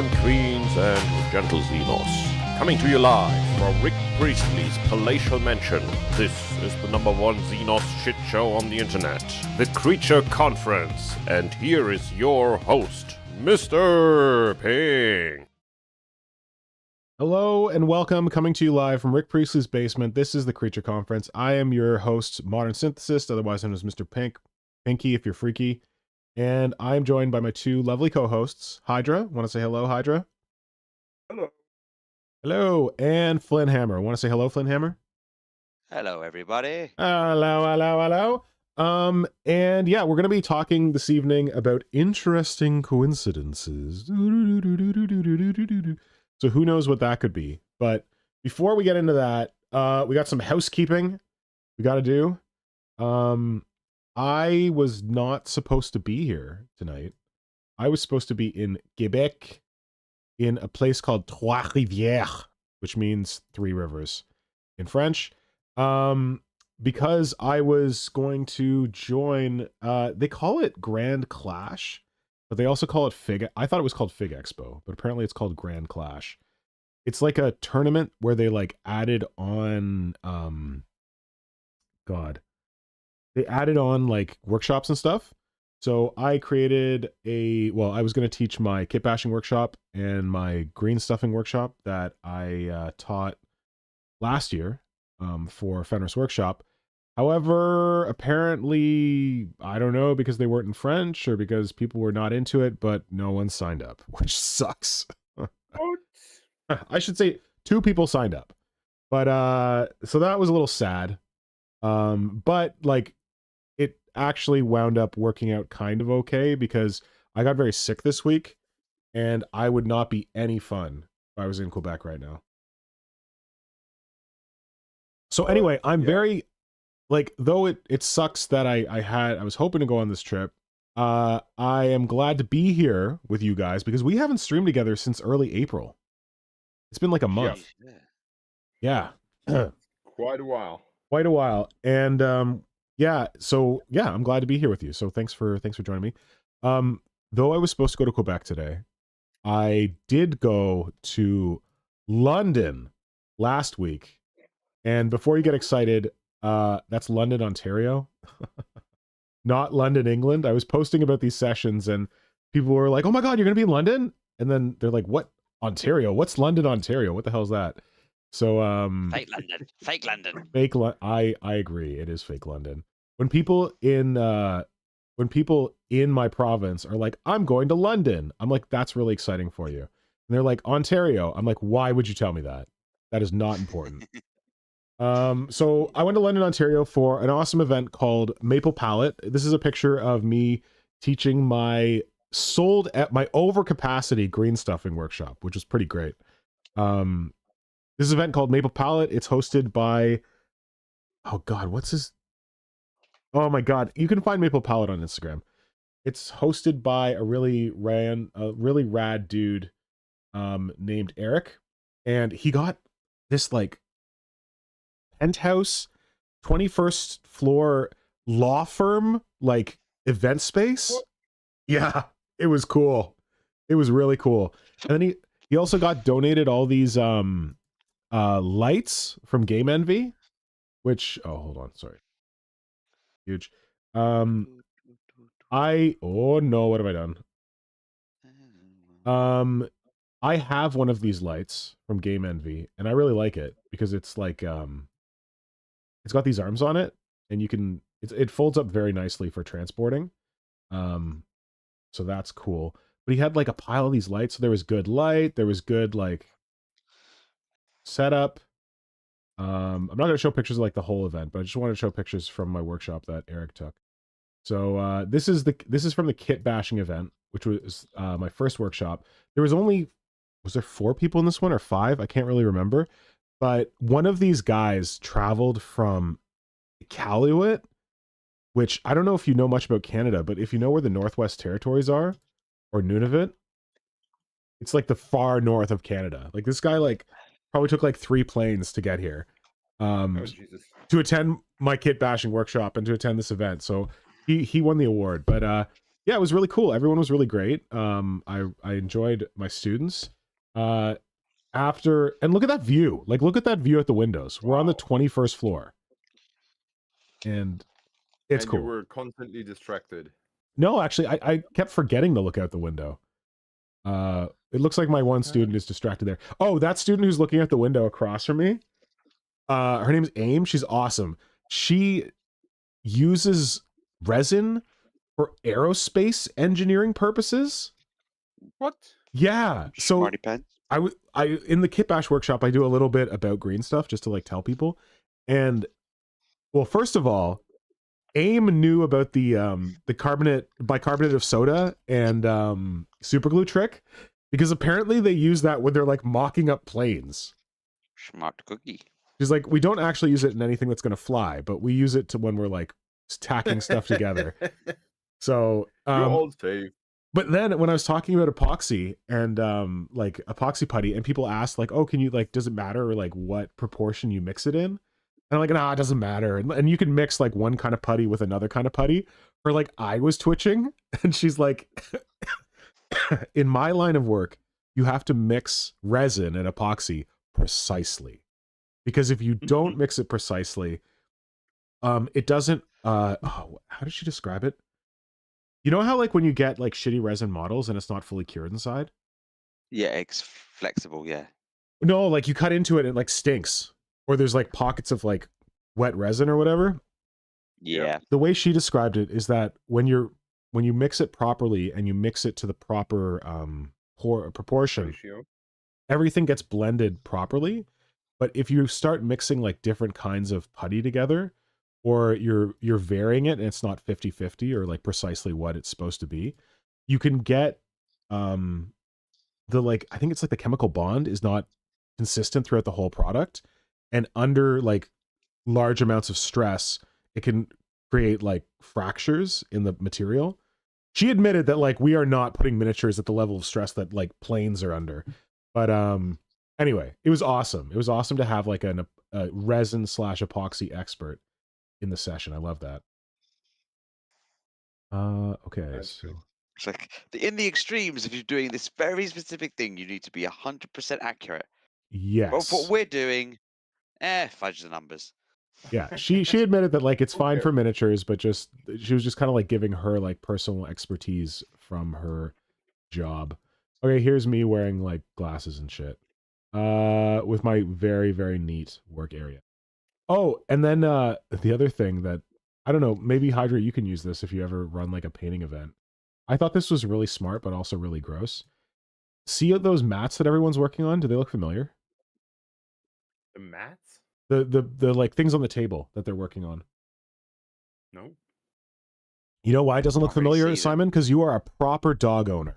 born queens and gentle Xenos. Coming to you live from Rick Priestley's palatial mansion, this is the #1 Xenos shit show on the internet, the Creature Conference, and here is your host, Mr. Ping. Hello and welcome, coming to you live from Rick Priestley's basement. This is the Creature Conference. I am your host, Modern Synthesist, otherwise known as Mr. Pinky if you're freaky. And I'm joined by my two lovely co-hosts, Hydra. Want to say hello, Hydra? Hello. Hello. And Flynnhammer. Want to say hello, Flynnhammer? Hello, everybody. Hello. And yeah, we're going to be talking this evening about interesting coincidences. So who knows what that could be. But before we get into that, we got some housekeeping we got to do. I was not supposed to be here tonight. I was supposed to be in Quebec in a place called Trois-Rivières, which means Three Rivers in French. Because I was going to join, they call it Grand Clash, but they also call it Fig. I thought it was called Fig Expo, but apparently it's called Grand Clash. It's like a tournament where they like added on, they added on like workshops and stuff. So I created I was going to teach my kit bashing workshop and my green stuffing workshop that I taught last year for Fenris Workshop. However, apparently, I don't know, because they weren't in French or because people were not into it, but no one signed up, which sucks. I should say 2 people signed up. But so that was a little sad. But like it actually wound up working out kind of okay because I got very sick this week and I would not be any fun if I was in Quebec right now. So anyway, I'm very like, though it sucks that I was hoping to go on this trip. I am glad to be here with you guys because we haven't streamed together since early April. It's been like a month. Yeah. Quite a while. And yeah, so yeah, I'm glad to be here with you. So thanks for joining me. Though I was supposed to go to Quebec today, I did go to London last week. And before you get excited, that's London, Ontario, not London, England. I was posting about these sessions and people were like, "Oh my God, you're going to be in London?" And then they're like, "What? Ontario? What's London, Ontario? What the hell is that?" So, Fake London. I agree. It is fake London. When people in my province are like, "I'm going to London," I'm like, "That's really exciting for you." And they're like, "Ontario." I'm like, "Why would you tell me that? That is not important." So I went to London, Ontario for an awesome event called Maple Pallet. This is a picture of me teaching my overcapacity green stuffing workshop, which is pretty great. This is an event called Maple Pallet. It's hosted by, oh God, oh my God. You can find Maple Pallet on Instagram. It's hosted by a really rad dude, named Eric. And he got this like penthouse 21st floor law firm like event space. Yeah, it was cool. It was really cool. And then he also got donated all these lights from Game Envy, which hold on, sorry. Huge. Oh no, what have I done? I have one of these lights from Game Envy and I really like it because it's like it's got these arms on it, and it folds up very nicely for transporting. So that's cool. But he had like a pile of these lights. So there was good light. There was good like setup. I'm not going to show pictures of like the whole event, but I just wanted to show pictures from my workshop that Eric took. So this is from the kit bashing event, which was my first workshop. Was there 4 people in this one or 5? I can't really remember. But one of these guys traveled from Iqaluit, which I don't know if you know much about Canada, but if you know where the Northwest Territories are, or Nunavut, it's like the far north of Canada. Like this guy like probably took like 3 planes to get here to attend my kit bashing workshop and to attend this event. So he won the award. But Yeah, it was really cool. Everyone was really great. I enjoyed my students. After, and look at that view. Like, look at that view at the windows. We're on the 21st floor. And it's cool. You were constantly distracted. No, actually, I kept forgetting to look out the window. It looks like my one student is distracted there. Oh, that student who's looking at the window across from me, her name's Aim. She's awesome. She uses resin for aerospace engineering purposes. What? Yeah. So Smarty pants. I in the Kit Bash workshop, I do a little bit about green stuff just to like tell people. And well, first of all, Aim knew about the bicarbonate of soda and super glue trick because apparently they use that when they're like mocking up planes. Smart cookie. She's like, we don't actually use it in anything that's going to fly, but we use it to when we're like tacking stuff together. So You're old safe. but then when I was talking about epoxy and like epoxy putty, and people asked like, oh, can you like, does it matter or like what proportion you mix it in? And I'm like, nah, it doesn't matter. And you can mix like one kind of putty with another kind of putty. Or like I was twitching, and she's like, in my line of work, you have to mix resin and epoxy precisely. Because if you don't mix it precisely, it doesn't, how did she describe it? You know how like when you get like shitty resin models and it's not fully cured inside? Yeah, it's flexible. Yeah. No, like you cut into it and it like stinks. Or there's like pockets of like wet resin or whatever. Yeah. The way she described it is that when you mix it properly and you mix it to the proper proportion, Ratio. everything gets blended properly. But if you start mixing like different kinds of putty together, or you're varying it and it's not 50-50 or like precisely what it's supposed to be, you can get the like, I think it's like the chemical bond is not consistent throughout the whole product, and under like large amounts of stress it can create like fractures in the material. She admitted that like we are not putting miniatures at the level of stress that like planes are under, but anyway, it was awesome. It was awesome to have like a resin / epoxy expert in the session. I love that. Okay, That's so good. It's like in the extremes, if you're doing this very specific thing, you need to be 100% accurate. yes. Well, what we're doing, fudge the numbers. Yeah, she admitted that like it's fine Okay. for miniatures, but just she was just kind of like giving her like personal expertise from her job. Okay, here's me wearing like glasses and shit. With my very, very neat work area. Oh, and then the other thing that I don't know, maybe Hydra, you can use this if you ever run like a painting event. I thought this was really smart, but also really gross. See those mats that everyone's working on? Do they look familiar? The mats? The like things on the table that they're working on. No. You know why it doesn't look Can't really familiar, see them. Simon? Because you are a proper dog owner.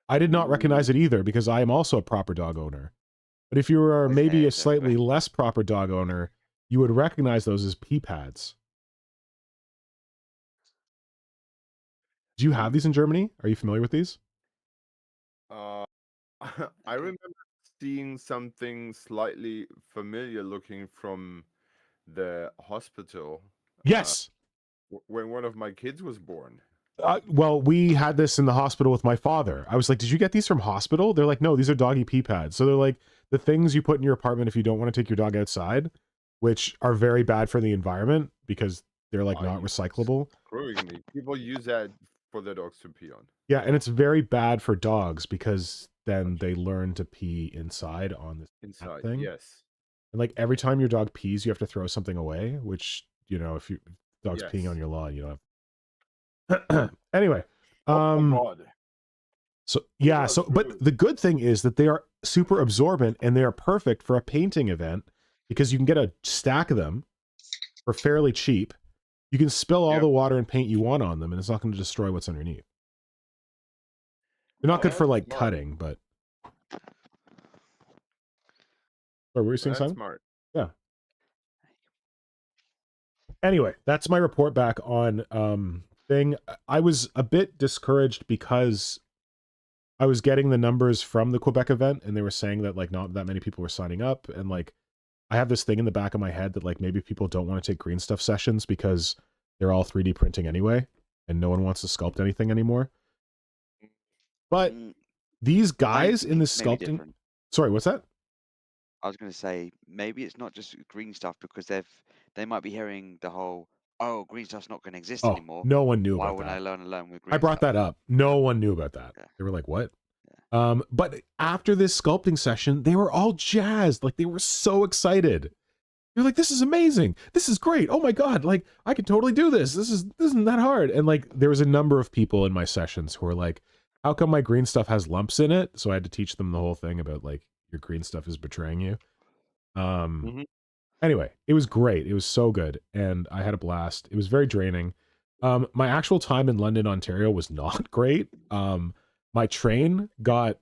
I did not recognize it either because I am also a proper dog owner. But if you are maybe Okay, a slightly definitely. less proper dog owner, you would recognize those as pee pads. Do you have these in Germany? Are you familiar with these? I remember seeing something slightly familiar looking from the hospital. Yes. When one of my kids was born. Well, we had this in the hospital with my father. I was like, did you get these from hospital? They're like, no, these are doggy pee pads. So they're like the things you put in your apartment if you don't want to take your dog outside, which are very bad for the environment because they're like not recyclable. Screwing me. People use that for their dogs to pee on. Yeah, and it's very bad for dogs because then they learn to pee inside on this Inside, thing. yes. And like every time your dog pees, you have to throw something away, which, you know, if your dog's peeing Yes. on your lawn, you don't have. Anyway, Oh God. so yeah, That's so but true. the good thing is that they are super absorbent and they are perfect for a painting event because you can get a stack of them for fairly cheap. You can spill all Yep. the water and paint you want on them, and it's not going to destroy what's underneath. They're not Oh, good for that's like smart. cutting, but. Sorry, what were you saying, That's Simon? smart. Anyway, that's my report back on thing. I was a bit discouraged because I was getting the numbers from the Quebec event and they were saying that like not that many people were signing up, and like I have this thing in the back of my head that like maybe people don't want to take green stuff sessions because they're all 3D printing anyway, and no one wants to sculpt anything anymore. But Mm, these I guys think in it's this maybe sculpting, different. sorry, what's that? I was going to say maybe it's not just green stuff because they might be hearing the whole, oh, green stuff's not going to exist Oh, anymore. no one knew Why about wouldn't I that. learn with I green brought stuff? that up. No one knew about that. Yeah. They were like, what? Yeah. But after this sculpting session, they were all jazzed. Like, they were so excited. They're like, this is amazing. This is great. Oh my God. Like, I can totally do this. This isn't that hard. And like, there was a number of people in my sessions who were like, how come my green stuff has lumps in it? So I had to teach them the whole thing about like, your green stuff is betraying you. Anyway, it was great. It was so good. And I had a blast. It was very draining. My actual time in London, Ontario was not great. My train got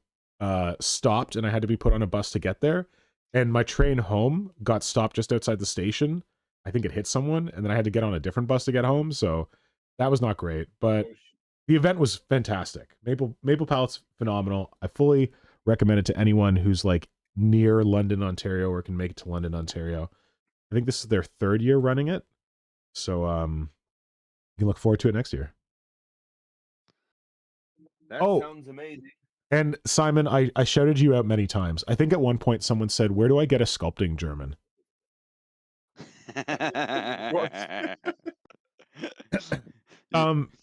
stopped and I had to be put on a bus to get there. And my train home got stopped just outside the station. I think it hit someone, and then I had to get on a different bus to get home. So that was not great. But the event was fantastic. Maple Pallet's phenomenal. I fully recommend it to anyone who's like near London, Ontario, or can make it to London, Ontario. I think this is their 3rd year running it. So you can look forward to it next year. That sounds amazing. And Simon, I shouted you out many times. I think at one point someone said, where do I get a sculpting German?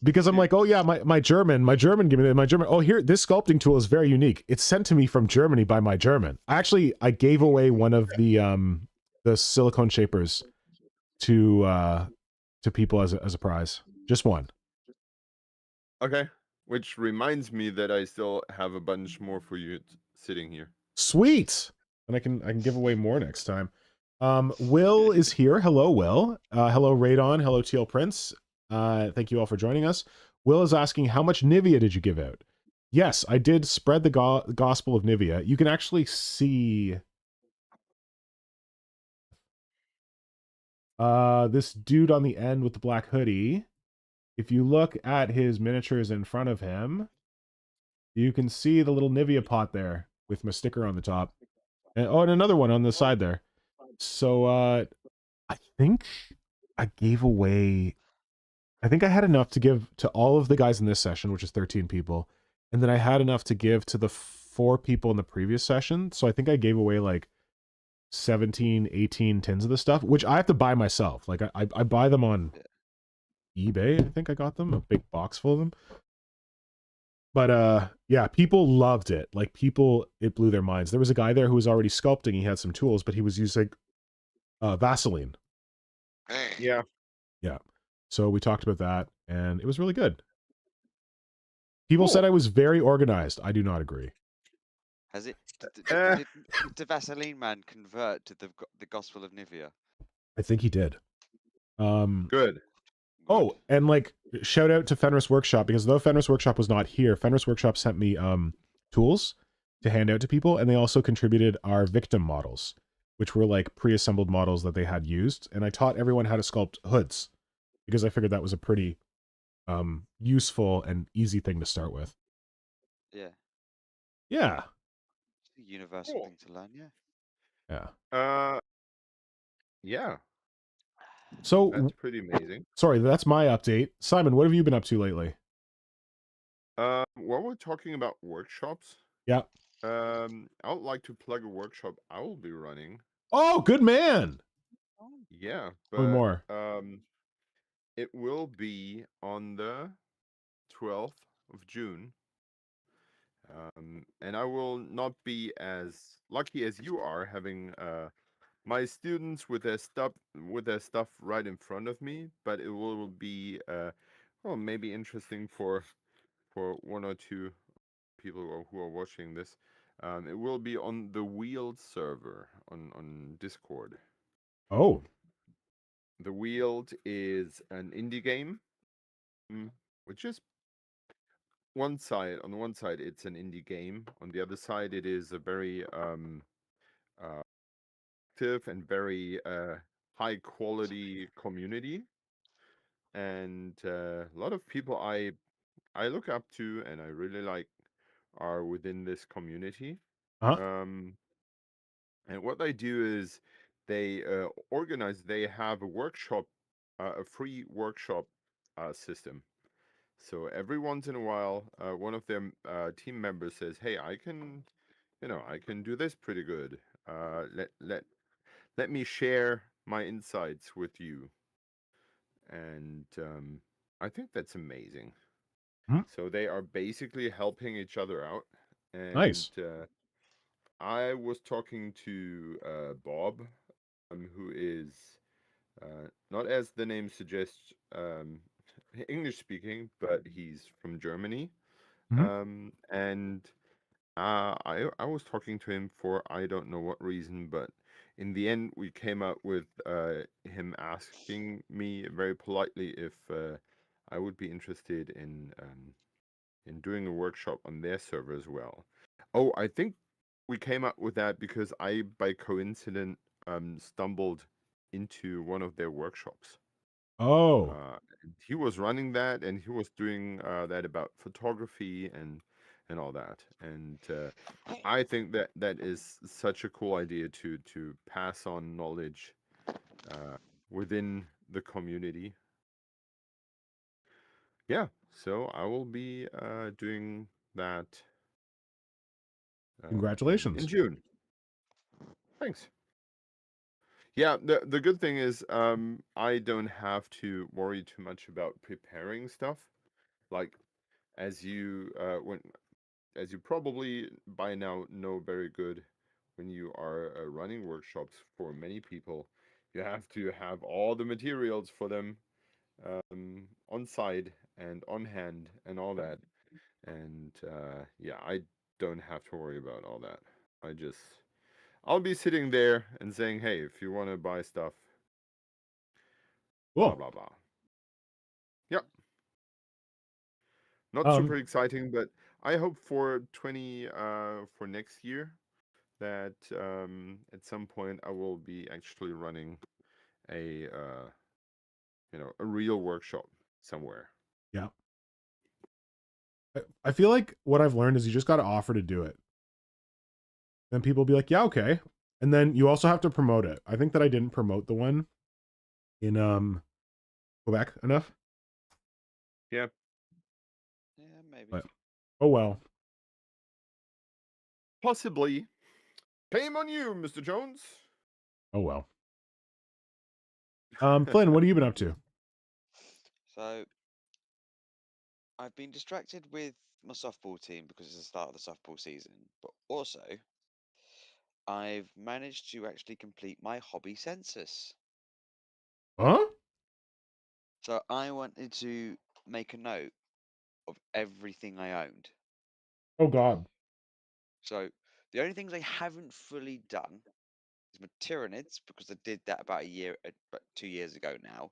Because I'm like, oh yeah, my German, give me my German. Oh, here, this sculpting tool is very unique. It's sent to me from Germany by my German. I gave away one of the silicone shapers to people as a prize. Just one. Okay. Which reminds me that I still have a bunch more for you sitting here. Sweet. And I can give away more next time. Will is here. Hello, Will. Hello, Radon. Hello, Teal Prince. Thank you all for joining us. Will is asking, how much Nivea did you give out? Yes, I did spread the gospel of Nivea. You can actually see this dude on the end with the black hoodie. If you look at his miniatures in front of him, you can see the little Nivea pot there with my sticker on the top. And another one on the side there. So I think I gave away, I think I had enough to give to all of the guys in this session, which is 13 people. And then I had enough to give to the 4 people in the previous session. So I think I gave away like 17, 18 tins of the stuff, which I have to buy myself. Like I buy them on eBay. I think I got them, a big box full of them. But yeah, people loved it. Like it blew their minds. There was a guy there who was already sculpting. He had some tools, but he was using Vaseline. Yeah. Yeah. So we talked about that, and it was really good. People said I was very organized. I do not agree. Has it? Did the Vaseline man convert to the Gospel of Nivea? I think he did. Good. Oh, and like shout out to Fenris Workshop, because though Fenris Workshop was not here, Fenris Workshop sent me tools to hand out to people, and they also contributed our victim models, which were like pre-assembled models that they had used, and I taught everyone how to sculpt hoods because I figured that was a pretty useful and easy thing to start with. Yeah. Yeah. It's a universal thing to learn, yeah. Yeah. Yeah. So that's pretty amazing. Sorry, that's my update. Simon, what have you been up to lately? While we're talking about workshops, yeah. I would like to plug a workshop I will be running. Oh, good man. Yeah, Tell me more. It will be on the 12th of June. And I will not be as lucky as you are having my students with their stuff right in front of me, but it will be well, maybe interesting for 1 or 2 people who are watching this. It will be on the Wheeled server on Discord. Oh. The Wheeled is an indie game, which is on the one side it's an indie game. On the other side, it is a very active and very high quality community, and a lot of people I look up to and I really like are within this community. And what they do is they organize. They have a workshop a free workshop system. So every once in a while, one of their team members says, "Hey, I can do this pretty good. Let me share my insights with you." And I think that's amazing. Mhm. So they are basically helping each other out. And Nice. I was talking to Bob, who is not, as the name suggests, English speaking, but he's from Germany. Mhm. And I was talking to him for I don't know what reason, but in the end we came up with him asking me very politely if I would be interested in doing a workshop on their server as well. Oh, I think we came up with that because I, by coincidence, stumbled into one of their workshops. Oh, And he was running that, and he was doing that about photography and all that. And I think that that is such a cool idea to pass on knowledge within the community. Yeah, so I will be doing that in congratulations. June. Thanks. Yeah, the good thing is I don't have to worry too much about preparing stuff. Like as you as you probably by now know very good, when you are running workshops for many people, you have to have all the materials for them on site and on hand and all that. And yeah, I don't have to worry about all that. I'll be sitting there and saying, "Hey, if you want to buy stuff, blah Cool. blah blah." Yep. Not super Um, exciting, but I hope for for next year that at some point I will be actually running a a real workshop somewhere. yeah. I feel like what I've learned is you just got to offer to do it. Then people will be like, yeah, okay. And then you also have to promote it. I think that I didn't promote the one in Quebec enough. Yeah, Yeah, maybe. But oh well. possibly. Shame on you, Mr. Jones. Oh well. Flynn, what have you been up to? So I've been distracted with my softball team because it's the start of the softball season, but also I've managed to actually complete my hobby census. Huh? So I wanted to make a note of everything I owned. Oh God. So the only things I haven't fully done is my Tyranids, because I did that about 2 years ago now,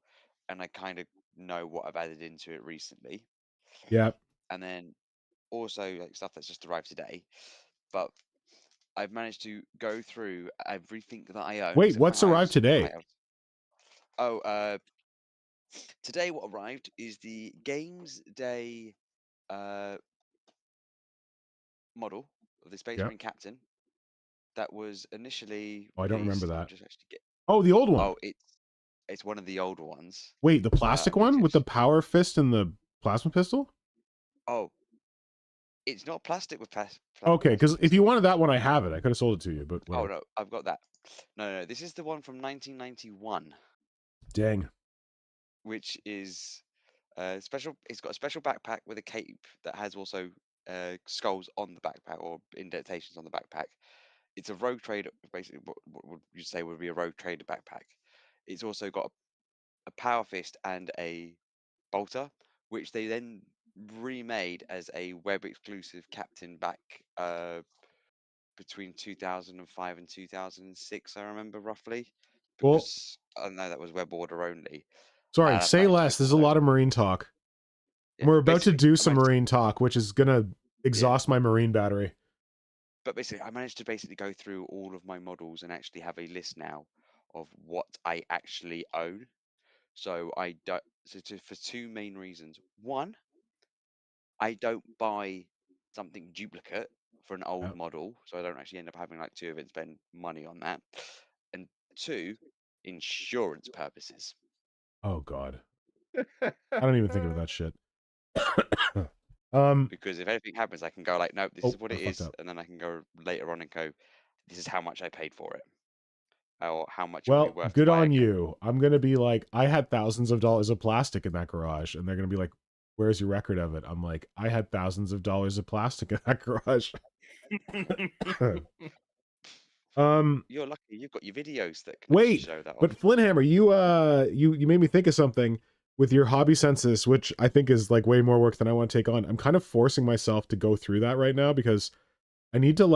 and I kind of know what I've added into it recently. Yeah. And then also like stuff that's just arrived today. But I've managed to go through everything that I own, Wait, except my what's arrived house. today? Oh, today what arrived is the Games Day model of the Space Yeah. Marine Captain that was initially Oh, I don't remember released. Let me that. just actually get. Oh, the old one. Oh, it's one of the older ones. Wait, the I plastic need one to with the actually. power fist and the plasma pistol? Oh, it's not plastic with Okay, plasma because if you pistol. wanted that one, I have it. I could have sold it to you, but Oh whatever. no, I've got that. No, this is the one from 1991, Dang. which is special. It's got a special backpack with a cape that has also skulls on the backpack or indentations on the backpack. It's a rogue trader, basically. What would you say would be a rogue trader backpack? It's also got a power fist and a bolter, which they then remade as a web exclusive captain back between 2005 and 2006, I remember roughly, Well, because I know that was web order only. sorry, And I've say managed to less. get There's that a over. lot of Marine talk. Yeah, We're about to basically, do I some managed to, Marine talk, which is going to yeah, exhaust my Marine battery. but basically, I managed to basically go through all of my models and actually have a list now of what I actually own. So I don't, for two main reasons. One, I don't buy something duplicate for an Yeah. old model, so I don't actually end up having like two of it and spend money on that. And two, insurance purposes. Oh God, I don't even think of that shit. Because if anything happens, I can go like, nope, this Oh, is what I it fucked is, up. and then I can go later on and go, this is how much I paid for it, or how much it will be Well, worth to good buy on again. you. I'm gonna be like, I had thousands of dollars of plastic in that garage, and they're gonna be like, "Where's your record of it?" I'm like, I had thousands of dollars of plastic in that garage. You're lucky you've got your videos that can actually Wait, show that but off. Flynnhammer, you made me think of something with your hobby census, which I think is like way more work than I want to take on. I'm kind of forcing myself to go through that right now because I need to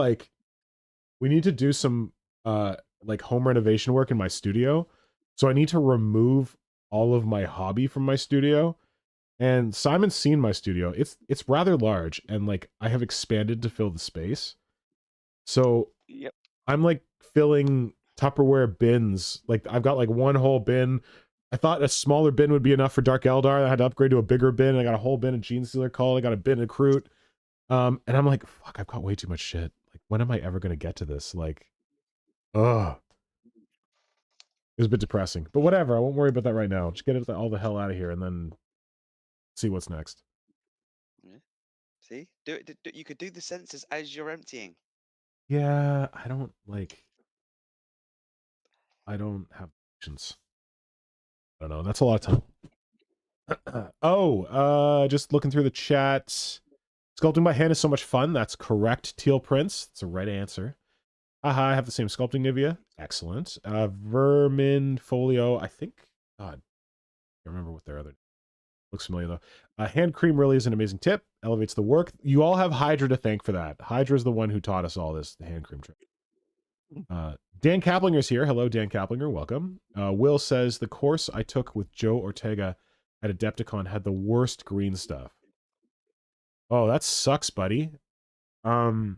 we need to do some like home renovation work in my studio. So I need to remove all of my hobby from my studio. And Simon's seen my studio. It's rather large and like I have expanded to fill the space. So Yep. I'm like filling Tupperware bins. Like I've got like one whole bin. I thought a smaller bin would be enough for Dark Eldar. I had to upgrade to a bigger bin. I got a whole bin of Gene Stealer Call. I got a bin of Kraut. And I'm like, fuck, I've got way too much shit. Like, when am I ever gonna get to this? Like, ugh. It was a bit depressing. But whatever, I won't worry about that right now. Just get it all the hell out of here and then see what's next. Yeah. See, do it. You could do the census as you're emptying. Yeah, I don't have patience. I don't know. That's a lot of time. Just looking through the chat. Sculpting by hand is so much fun. That's correct, Teal Prince. That's the right answer. Haha, I have the same sculpting Nivea. Excellent. Vermin Folio, I think. God, I can't remember what their other looks familiar though. Hand cream really is an amazing tip. Elevates the work. You all have Hydra to thank for that. Hydra is the one who taught us all this, the hand cream trick. Dan Kaplinger's here. Hello, Dan Kaplinger. Welcome. Will says the course I took with Joe Ortega at Adepticon had the worst green stuff. Oh, that sucks, buddy. When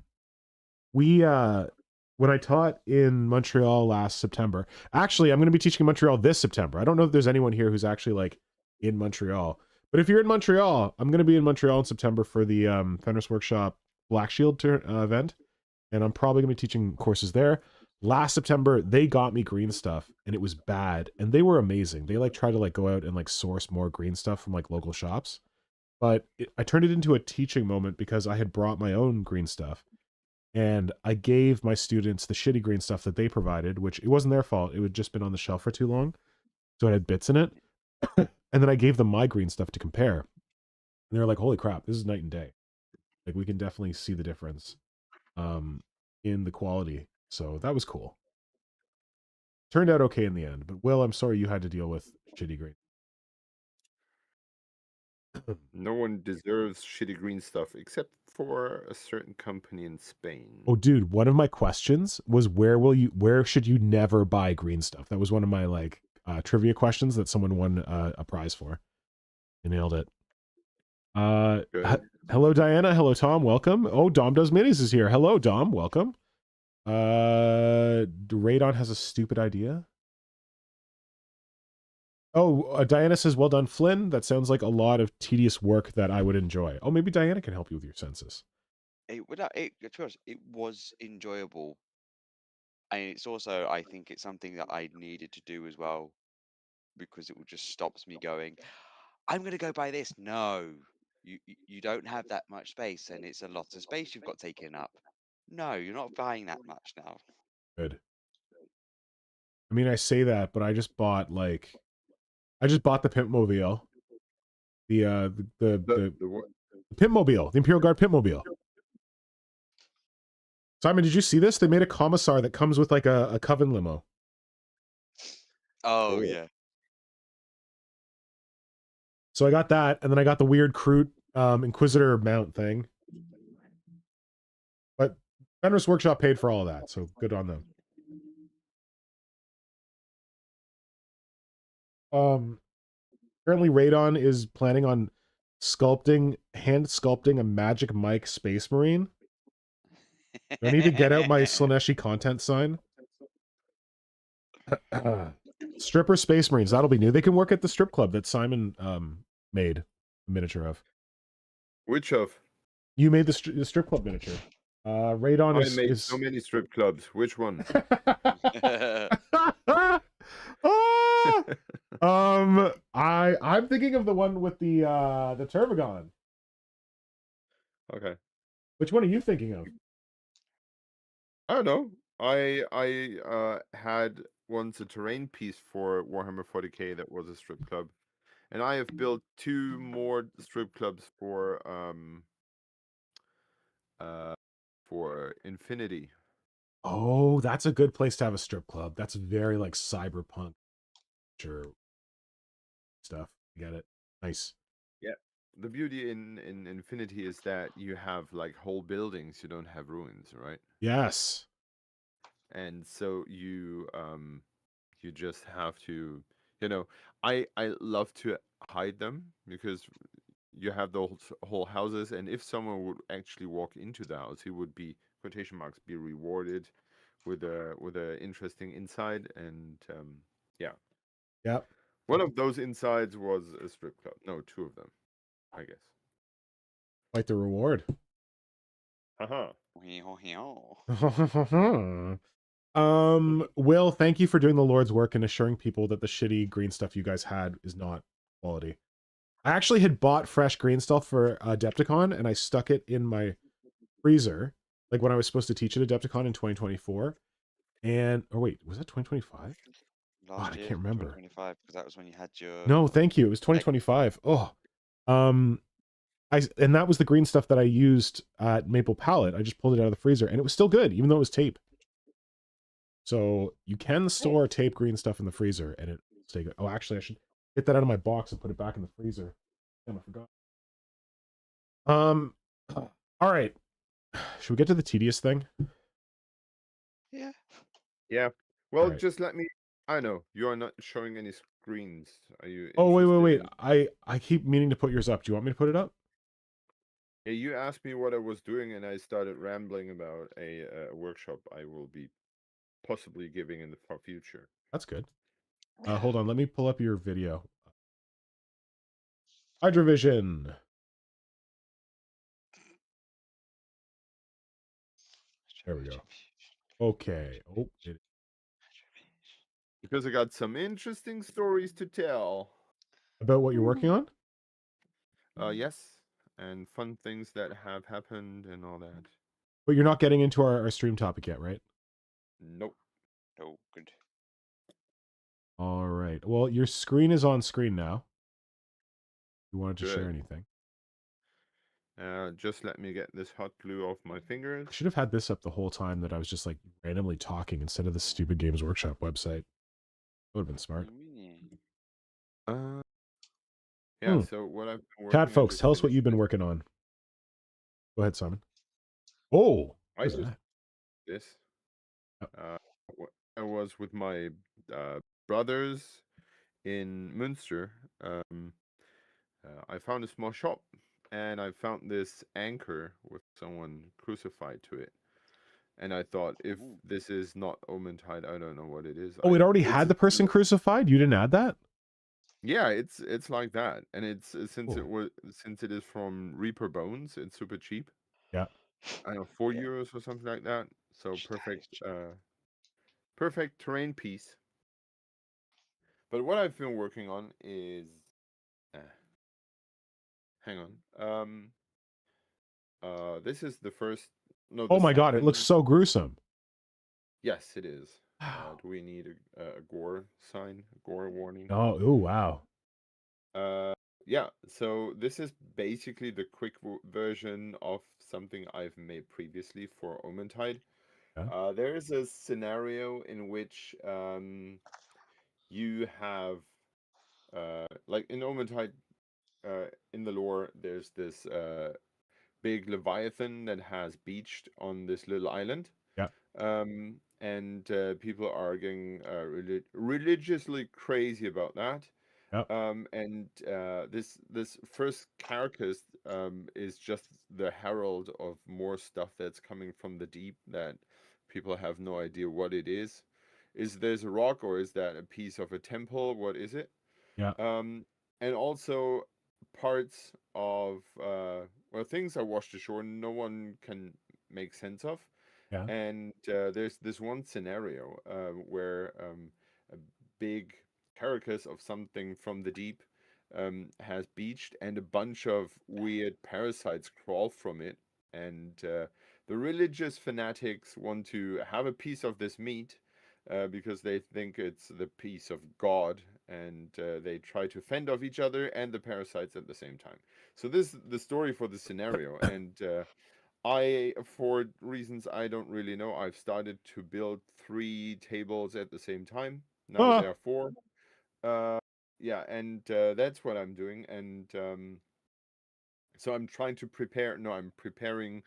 I taught in Montreal last September, actually, I'm going to be teaching in Montreal this September. I don't know if there's anyone here who's actually like in Montreal, but if you're in Montreal, I'm going to be in Montreal in September for the Fenris Workshop Black Shield event, and I'm probably going to be teaching courses there. Last September, they got me green stuff, and it was bad, and they were amazing. They like tried to like go out and like source more green stuff from like local shops, but I turned it into a teaching moment because I had brought my own green stuff. And I gave my students the shitty green stuff that they provided, which it wasn't their fault. It had just been on the shelf for too long. So it had bits in it. And then I gave them my green stuff to compare. And they were like, holy crap, this is night and day. Like we can definitely see the difference in the quality. So that was cool. Turned out okay in the end. But Will, I'm sorry you had to deal with shitty green. No one deserves shitty green stuff except for a certain company in Spain. Oh, dude, one of my questions was where should you never buy green stuff? That was one of my like trivia questions that someone won a prize for. They nailed it. Hello, Diana. Hello, Tom. Welcome. Oh, Dom Does Minis is here. Hello, Dom. Welcome. Radon has a stupid idea. Oh, Diana says, well done, Flynn. That sounds like a lot of tedious work that I would enjoy. Oh, maybe Diana can help you with your census. To be honest, it was enjoyable, and it's also, I think it's something that I needed to do as well, because it just stops me going, I'm going to go buy this. No, you don't have that much space, and it's a lot of space you've got taken up. No, you're not buying that much now. Good. I mean, I say that, but I just bought the Pimpmobile. The Pimpmobile, the Imperial Guard Pimpmobile. Simon, did you see this? They made a commissar that comes with like a Coven limo. Oh, yeah. So I got that, and then I got the weird Kraut Inquisitor mount thing. But Fenris Workshop paid for all of that, so good on them. Apparently Radon is planning on hand sculpting a Magic Mike Space Marine. Do I need to get out my Slaneshi content sign? Stripper Space Marines, that'll be new. They can work at the strip club that Simon made a miniature of. Which of? You made the strip club miniature. Radon I made so many strip clubs. Which one? I'm thinking of the one with the Turbogon. Okay. Which one are you thinking of? I don't know. I had once a terrain piece for Warhammer 40K that was a strip club, and I have built 2 more strip clubs for Infinity. Oh, that's a good place to have a strip club. That's very like cyberpunk sure stuff. Get it. Nice. Yeah. The beauty in Infinity is that you have like whole buildings, you don't have ruins, right? Yes. And so you just have to, I love to hide them because you have the whole houses, and if someone would actually walk into the house, he would be quotation marks be rewarded with a interesting inside, and yeah. Yep. One of those insides was a strip club. No, 2 of them, I guess. Quite the reward. Haha. Will, thank you for doing the Lord's work and assuring people that the shitty green stuff you guys had is not quality. I actually had bought fresh green stuff for Adepticon, and I stuck it in my freezer, like when I was supposed to teach at Adepticon in 2024. And, oh wait, was that 2025? Last I year, can't remember. 2025, because that was when you had your. No, thank you. It was 2025. Oh, and that was the green stuff that I used at Maple Pallet. I just pulled it out of the freezer, and it was still good, even though it was tape. So you can store tape green stuff in the freezer, and it will stay good. Oh, actually, I should get that out of my box and put it back in the freezer. Damn, I forgot. All right. Should we get to the tedious thing? Yeah. Yeah. Well, Right. just let me. I know you are not showing any screens. Are you? Oh, wait. interested I keep meaning to put yours up. Do you want me to put it up? Yeah, you asked me what I was doing, and I started rambling about a workshop I will be possibly giving in the far future. That's good. Hold on. Let me pull up your video. Hydra Vision. There we go. Okay. Oh, Because I got some interesting stories to tell. about what you're working on? Yes, and fun things that have happened and all that. But you're not getting into our stream topic yet, right? Nope. Oh, good. All right. Well, your screen is on screen now. You wanted to share Good. anything? Just let me get this hot glue off my fingers. I should have had this up the whole time that I was just like randomly talking instead of the stupid Games Workshop website. That would have been smart. Yeah, so what I've been working Chat on, folks, just tell us what finished you've been working on. Go ahead, Simon. Oh, I what is just that? this. Oh. I was with my brothers in Münster. I found a small shop, and I found this anchor with someone crucified to it. And I thought, if this is not Omentide, I don't know what it is. Oh, it already It's had a the person crucified? You didn't add that? Yeah, it's like that, and it's since Oh. it is from Reaper Bones, it's super cheap. Yeah. I don't know, €4 or something like that. So perfect terrain piece. But what I've been working on is, hang on, this is the first. No, Oh the my god, it looks second. so gruesome. Yes, it is. Wow. Do we need a gore sign, gore warning? Oh, ooh, wow. Yeah, so this is basically the quick version of something I've made previously for Omentide. Yeah. There is a scenario in which you have, like in Omentide, in the lore, there's this big Leviathan that has beached on this little island. Yeah. And people are getting religiously crazy about that. Yeah. And this first carcass is just the herald of more stuff that's coming from the deep that people have no idea what it is. Is there's a rock, or is that a piece of a temple? What is it? Yeah. And also parts of things are washed ashore, no one can make sense of. Yeah. And there's this one scenario where a big carcass of something from the deep has beached, and a bunch of weird parasites crawl from it. And the religious fanatics want to have a piece of this meat because they think it's the piece of God, and they try to fend off each other and the parasites at the same time. So this is the story for the scenario, and I, for reasons I don't really know, I've started to build 3 tables at the same time. Now Ah, there are 4. Yeah, and that's what I'm doing, and so I'm trying to prepare. No, I'm preparing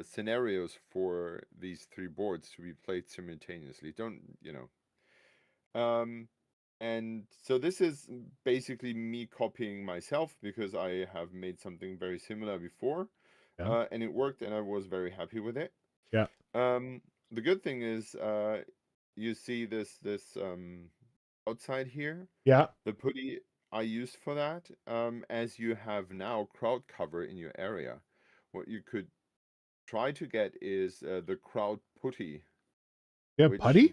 scenarios for these 3 boards to be played simultaneously. Don't you know? And so this is basically me copying myself because I have made something very similar before, yeah, and it worked, and I was very happy with it. yeah, The good thing is, you see this outside here, yeah. the putty I used for that. As you have now crowd cover in your area, what you could try to get is the Kraut Putty, Yeah, which putty?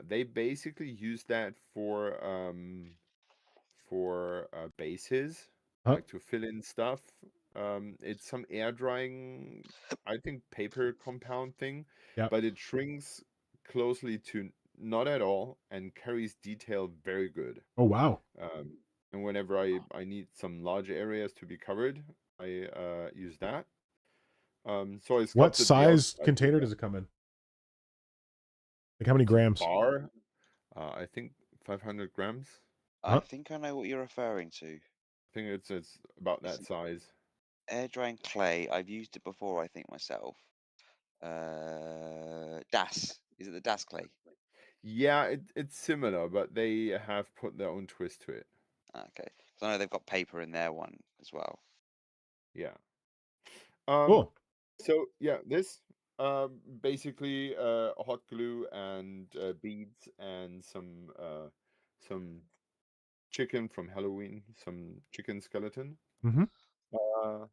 they basically use that for bases, Huh? like to fill in stuff. It's some air drying, I think, paper compound thing, Yeah. but it shrinks closely to not at all and carries detail very good. Oh, wow. Um, and whenever I need some large areas to be covered, I use that. So I What sculpted the size outside with container that. does it come in? Like how many It's a grams? bar, I think 500 grams. I Huh? think I know what you're referring to. I think it's about It's that an size. air drying clay. I've used it before, I think myself. Das. Is it the Das clay? Yeah, it's similar, but they have put their own twist to it. Okay. 'Cause I know they've got paper in their one as well. Yeah. Um, Cool. so yeah, this basically hot glue and beads and some chicken from Halloween, some chicken skeleton. Mm-hmm. Uh,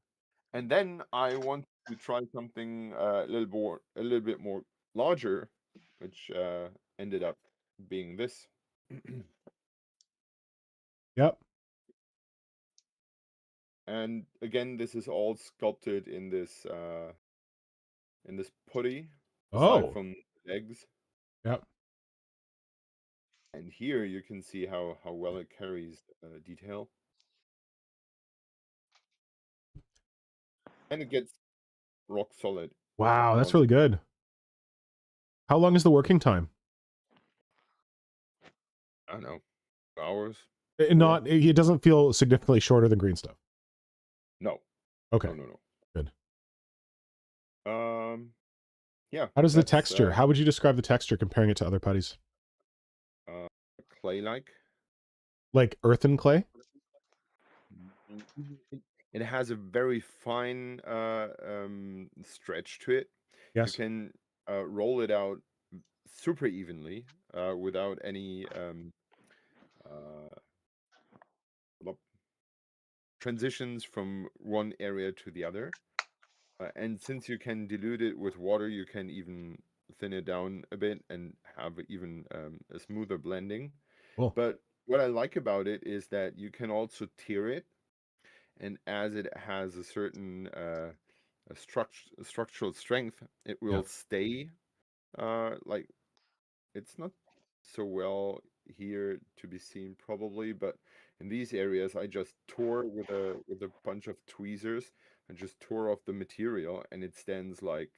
and then I want to try something a little bit more larger, which ended up being this. Yep. And again, this is all sculpted in this putty, aside Oh. from the legs. Yep. And here you can see how well it carries detail, and it gets rock solid. Wow, that's Once, really good. How long is the working time? I don't know, hours. Not. It doesn't feel significantly shorter than green stuff. No, Okay. no. Good. Yeah. How does the That's texture? How would you describe the texture comparing it to other putties? clay-like. Like earthen clay? It has a very fine stretch to it. You Yes. can roll it out super evenly without any lo- transitions from one area to the other. And since you can dilute it with water, you can even thin it down a bit and have even a smoother blending. Cool. But what I like about it is that you can also tier it, and as it has a certain structural strength, it Yeah. will stay like, it's not so well here to be seen probably, but in these areas I just tore with a bunch of tweezers and just tore off the material, and it stands like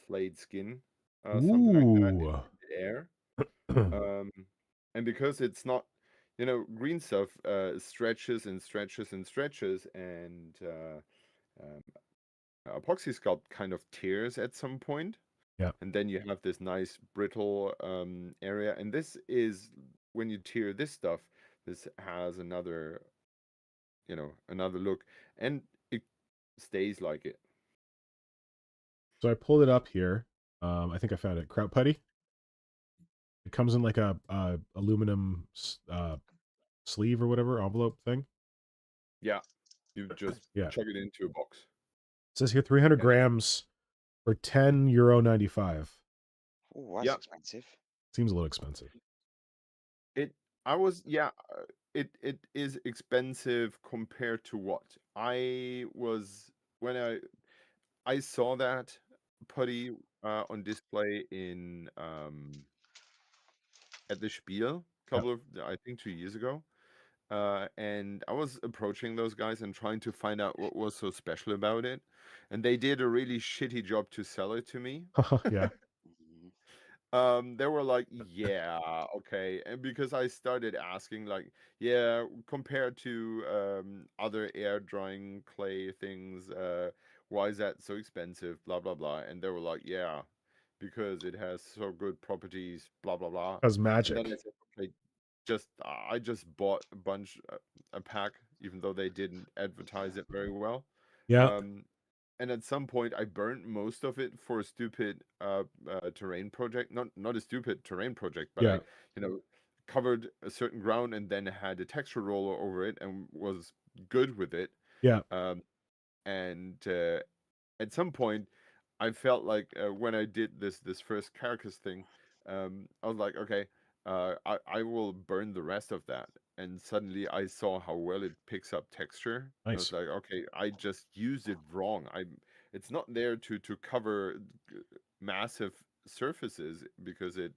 flayed skin, something like that in Ooh. the air. Um, and because it's not, green stuff stretches and stretches and stretches, and um, epoxy sculpt kind of tears at some point, Yeah. and then you have this nice brittle area. And this is, when you tear this stuff, this has another look, and it stays like it. So I pulled it up here. I think I found it. Kraut Putty. It comes in like a aluminum sleeve or whatever envelope thing. Yeah, you just Yeah. chuck it into a box. It says here 300 And grams for €10.95. Oh, that's Yeah. expensive. Seems a little expensive. it I was yeah. It is expensive compared to what I was when I saw that putty on display in at the Spiel a Yep. couple of I think 2 years ago. And I was approaching those guys and trying to find out what was so special about it. And they did a really shitty job to sell it to me. Yeah. Mhm. They were like, yeah, okay. And because I started asking, like, yeah, compared to other air drying clay things, why is that so expensive? Blah, blah, blah. And they were like, yeah, because it has so good properties, blah, blah, blah. As And then I magic. said, okay, I just bought a bunch, a pack, even though they didn't advertise it very well. Yeah. And at some point I burnt most of it for a stupid terrain project. Not a stupid terrain project, but I, Yeah. you know, covered a certain ground and then had a texture roller over it and was good with it. Yeah. And at some point I felt like when I did this first carcass thing, I was like, okay, I will burn the rest of that. And suddenly I saw how well it picks up texture. I was Nice. like, okay, I just used it wrong. It's not there to cover massive surfaces because it,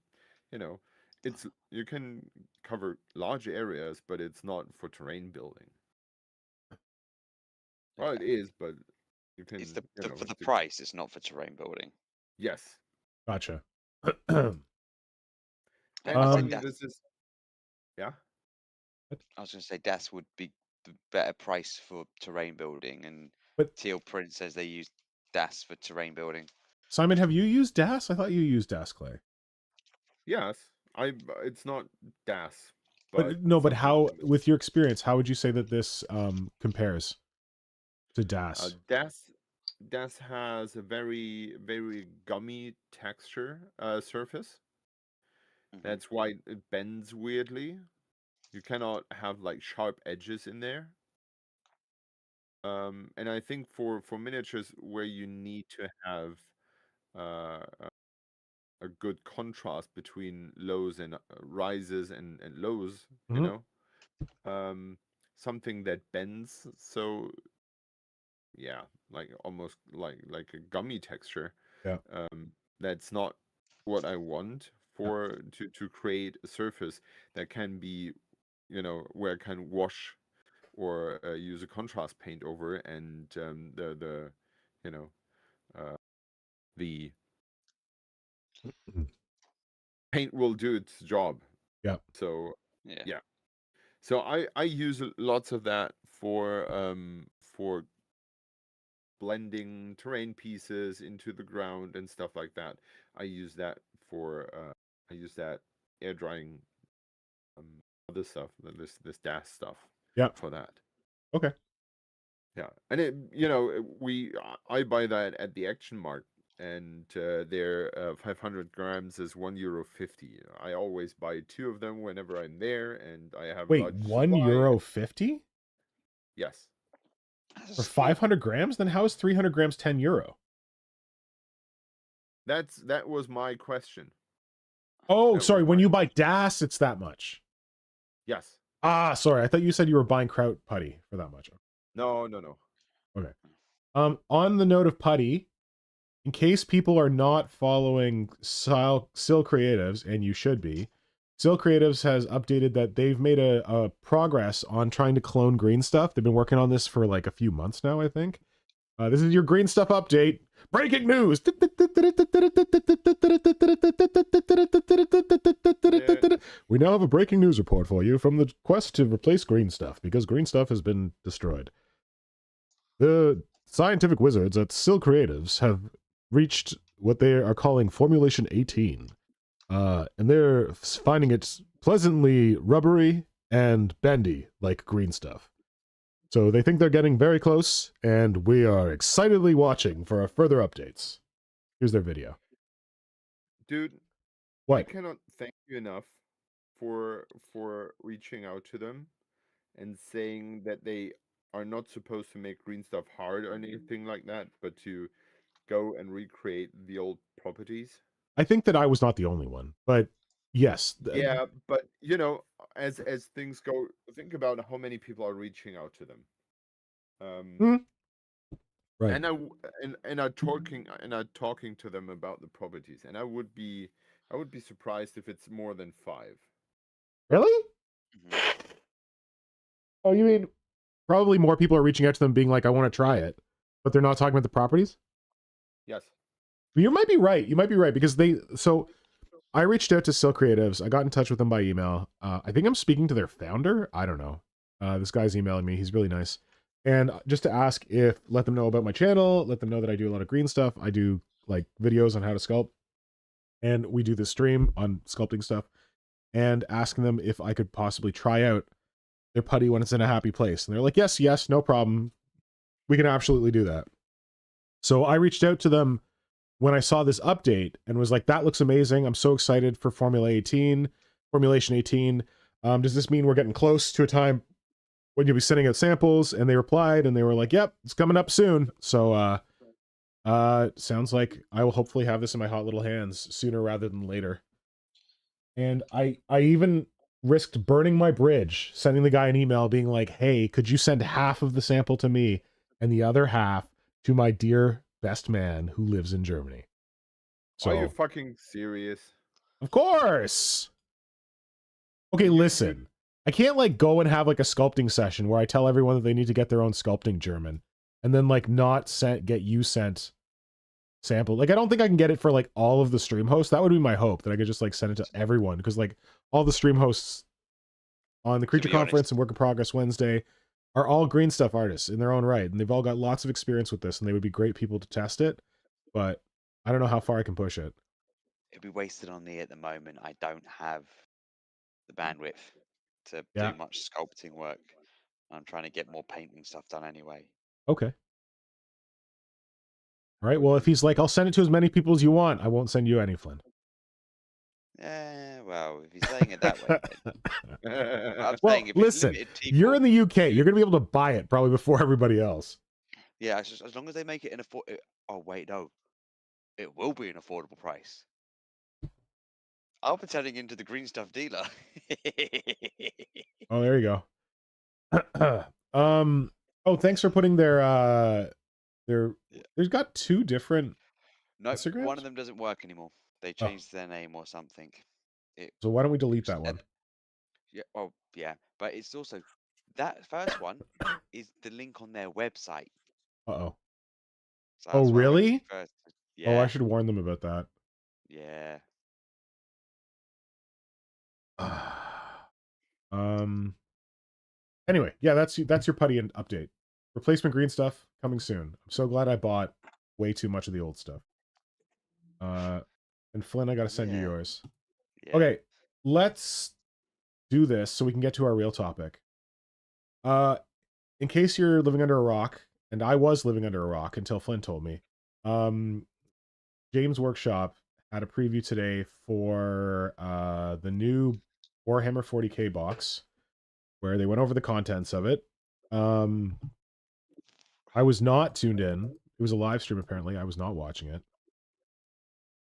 you know, it's you can cover large areas, but it's not for terrain building. Well, Yeah. it is, but you It's can, you know, for the price. It's not for terrain building. yes. Gotcha. And I'd say And Das, this is yeah. I was going to say Das would be the better price for terrain building, and But Teal Print says they use Das for terrain building. Simon, have you used DAS? I thought you used DAS clay. Yes. It's not DAS, but But no, but something how, similar. with your experience, how would you say that this compares to DAS? DAS has a very gummy texture surface. Mhm. That's why it bends weirdly. You cannot have like sharp edges in there. And I think for miniatures where you need to have uh, a good contrast between lows and rises and lows, you Mhm. know, something that bends. So yeah, like almost like a gummy texture. Yeah. That's not what I want Yeah. for to create a surface that can be, you know, where I can wash or use a contrast paint over, and the you know the Mhm. paint will do its job. Yeah. So Yeah. yeah. So I use lots of that for blending terrain pieces into the ground and stuff like that. I use that for I use that air drying other stuff, this DAS stuff Yeah. for that. Okay. Yeah, and it, you know, I buy that at the Action Mart, and their 500 grams is €1.50. I always buy two of them whenever I'm there, and I have a Wait, large supply. €1.50 Yes, That's a for steal. 500 grams? Then how is 300 grams €10? that was my question. Oh, That sorry. was When my you buy question. DAS, it's that much. Yes. Ah, sorry. I thought you said you were buying Kraut Putty for that much. No, no, no. Okay. On the note of putty, in case people are not following Sil Creatives, and you should be, Sil Creatives has updated that they've made a progress on trying to clone green stuff. They've been working on this for like a few months now, I think. This is your green stuff update. Breaking news! We now have a breaking news report for you from the quest to replace green stuff, because green stuff has been destroyed. The scientific wizards at Sil Creatives have reached what they are calling Formulation 18. And they're finding it pleasantly rubbery and bendy like green stuff. So they think they're getting very close, and we are excitedly watching for further updates. Here's their video. Dude, I What? cannot thank you enough for reaching out to them and saying that they are not supposed to make green stuff hard or anything like that, but to go and recreate the old properties. I think that I was not the only one, but yes. Yeah, but you know, as things go, think about how many people are reaching out to them. Right. And are talking to them about the properties, and I would be surprised if it's more than 5. Really? Mhm. Oh, you mean probably more people are reaching out to them being like, I want to try it, but they're not talking about the properties? Yes. You might be right. You might be right because I reached out to Still Creatives. I got in touch with them by email. I think I'm speaking to their founder. I don't know. This guy's emailing me. He's really nice. And just to ask let them know about my channel, let them know that I do a lot of green stuff. I do like videos on how to sculpt. And we do this stream on sculpting stuff. And asking them if I could possibly try out their putty when it's in a happy place. And they're like, yes, no problem. We can absolutely do that. So I reached out to them when I saw this update and was like, that looks amazing. I'm so excited for Formulation 18. Does this mean we're getting close to a time when you'll be sending out samples? And they replied and they were like, yep, it's coming up soon. So sounds like I will hopefully have this in my hot little hands sooner rather than later. And I even risked burning my bridge, sending the guy an email being like, hey, could you send half of the sample to me and the other half to my dear best man who lives in Germany? So, are you fucking serious? Of course. Okay, listen. I can't like go and have like a sculpting session where I tell everyone that they need to get their own sculpting German and then like not get you sent sample. Like I don't think I can get it for like all of the stream hosts. That would be my hope, that I could just like send it to everyone, because like all the stream hosts on the Creature Conference and Work in Progress Wednesday are all green stuff artists in their own right, and they've all got lots of experience with this, and they would be great people to test it, but I don't know how far I can push it. It'd be wasted on me at the moment. I don't have the bandwidth to do much sculpting work. I'm trying to get more painting stuff done anyway. Okay. All right, well, if he's like, I'll send it to as many people as you want, I won't send you any, Flynn. Yeah, well, if he's saying it that way. I'm well, saying if listen, it's people, you're in the UK. You're going to be able to buy it probably before everybody else. Yeah, as long as they make it an affordable... Oh, wait, no. It will be an affordable price. I'll be turning into the green stuff dealer. Oh, there you go. Oh, thanks for putting their there's got 2 different Instagrams? One of them doesn't work anymore. They changed their name or something. So why don't we delete that one? Yeah, well, yeah, but it's also that first one is the link on their website. Uh-oh. So oh, really? Yeah. Oh, I should warn them about that. Yeah. Anyway, yeah, that's your putty update. Replacement green stuff coming soon. I'm so glad I bought way too much of the old stuff. And Flynn, I gotta send you yours. Yeah. Okay, let's do this so we can get to our real topic. In case you're living under a rock, and I was living under a rock until Flynn told me, James Workshop had a preview today for the new Warhammer 40k box, where they went over the contents of it. I was not tuned in. It was a live stream, apparently. I was not watching it.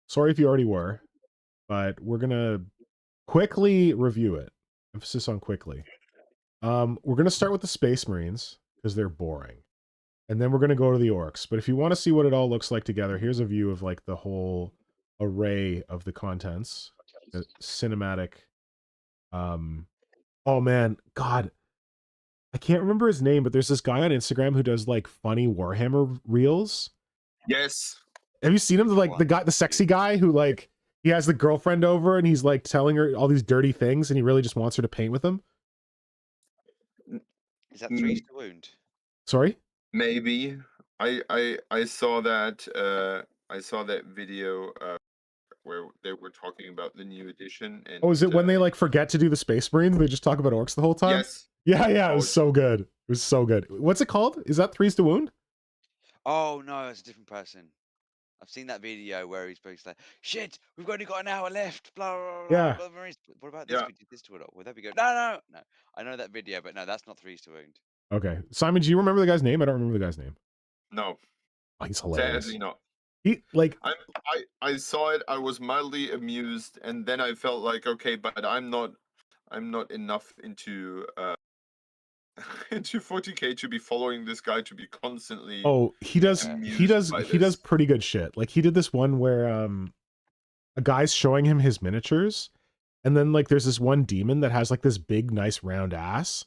Sorry if you already were, but we're gonna quickly review it. Emphasis on quickly. We're gonna start with the Space Marines, because they're boring. And then we're gonna go to the Orks. But if you want to see what it all looks like together, here's a view of like the whole array of the contents. The cinematic. Oh man, God. I can't remember his name, but there's this guy on Instagram who does like funny Warhammer reels. Yes. Have you seen him? Like the sexy guy who like he has the girlfriend over and he's like telling her all these dirty things and he really just wants her to paint with him. Is that 3 to wound? Sorry? Maybe. I saw that video where they were talking about the new edition. And, is it when they like forget to do the Space Marines and they just talk about Orks the whole time? Yes. Yeah, it was so good. It was so good. What's it called? Is that 3 to wound? Oh no, it's a different person. I've seen that video where he's basically like, shit, we've only got an hour left. Blah blah blah. Yeah. Blah, what about this? We did this to it all. Would that be good? No. I know that video, but no, that's not 3 to wound. Okay. Simon, do you remember the guy's name? I don't remember the guy's name. No. Oh, he's hilarious. Sadly not. He like I saw it, I was mildly amused, and then I felt like, okay, but I'm not I'm not enough into into 40k to be following this guy to be constantly. Oh, he does amused by he does this. pretty good shit. Like he did this one where a guy's showing him his miniatures, and then like there's this one demon that has like this big nice round ass,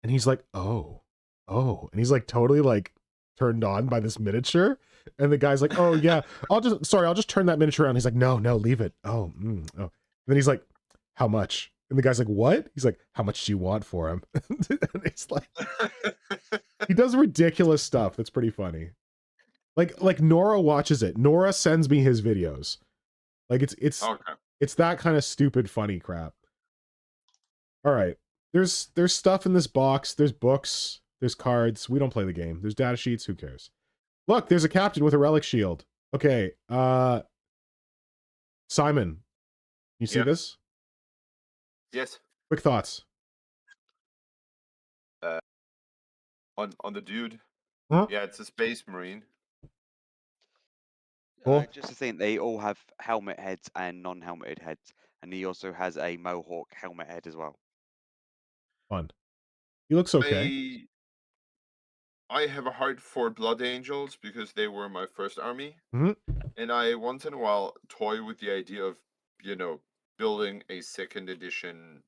and he's like, oh, and he's like totally like turned on by this miniature, and the guy's like, oh yeah, I'll just turn that miniature around. He's like, no, leave it. Oh, oh. And then he's like, how much? And the guy's like, what? He's like, how much do you want for him? And it's like, he does ridiculous stuff. That's pretty funny. Like Nora watches it. Nora sends me his videos. Like it's Okay. it's that kind of stupid funny crap. All right. There's stuff in this box. There's books. There's cards. We don't play the game. There's data sheets. Who cares? Look, there's a captain with a relic shield. Okay. Simon, you see this? Yes. Quick thoughts. On the dude. Huh? Yeah, it's a space marine. Cool. Just to think, they all have helmet heads and non-helmeted heads, and he also has a mohawk helmet head as well. Fun. He looks okay. I have a heart for Blood Angels because they were my first army. Mhm. And I once in a while toy with the idea of, building a second edition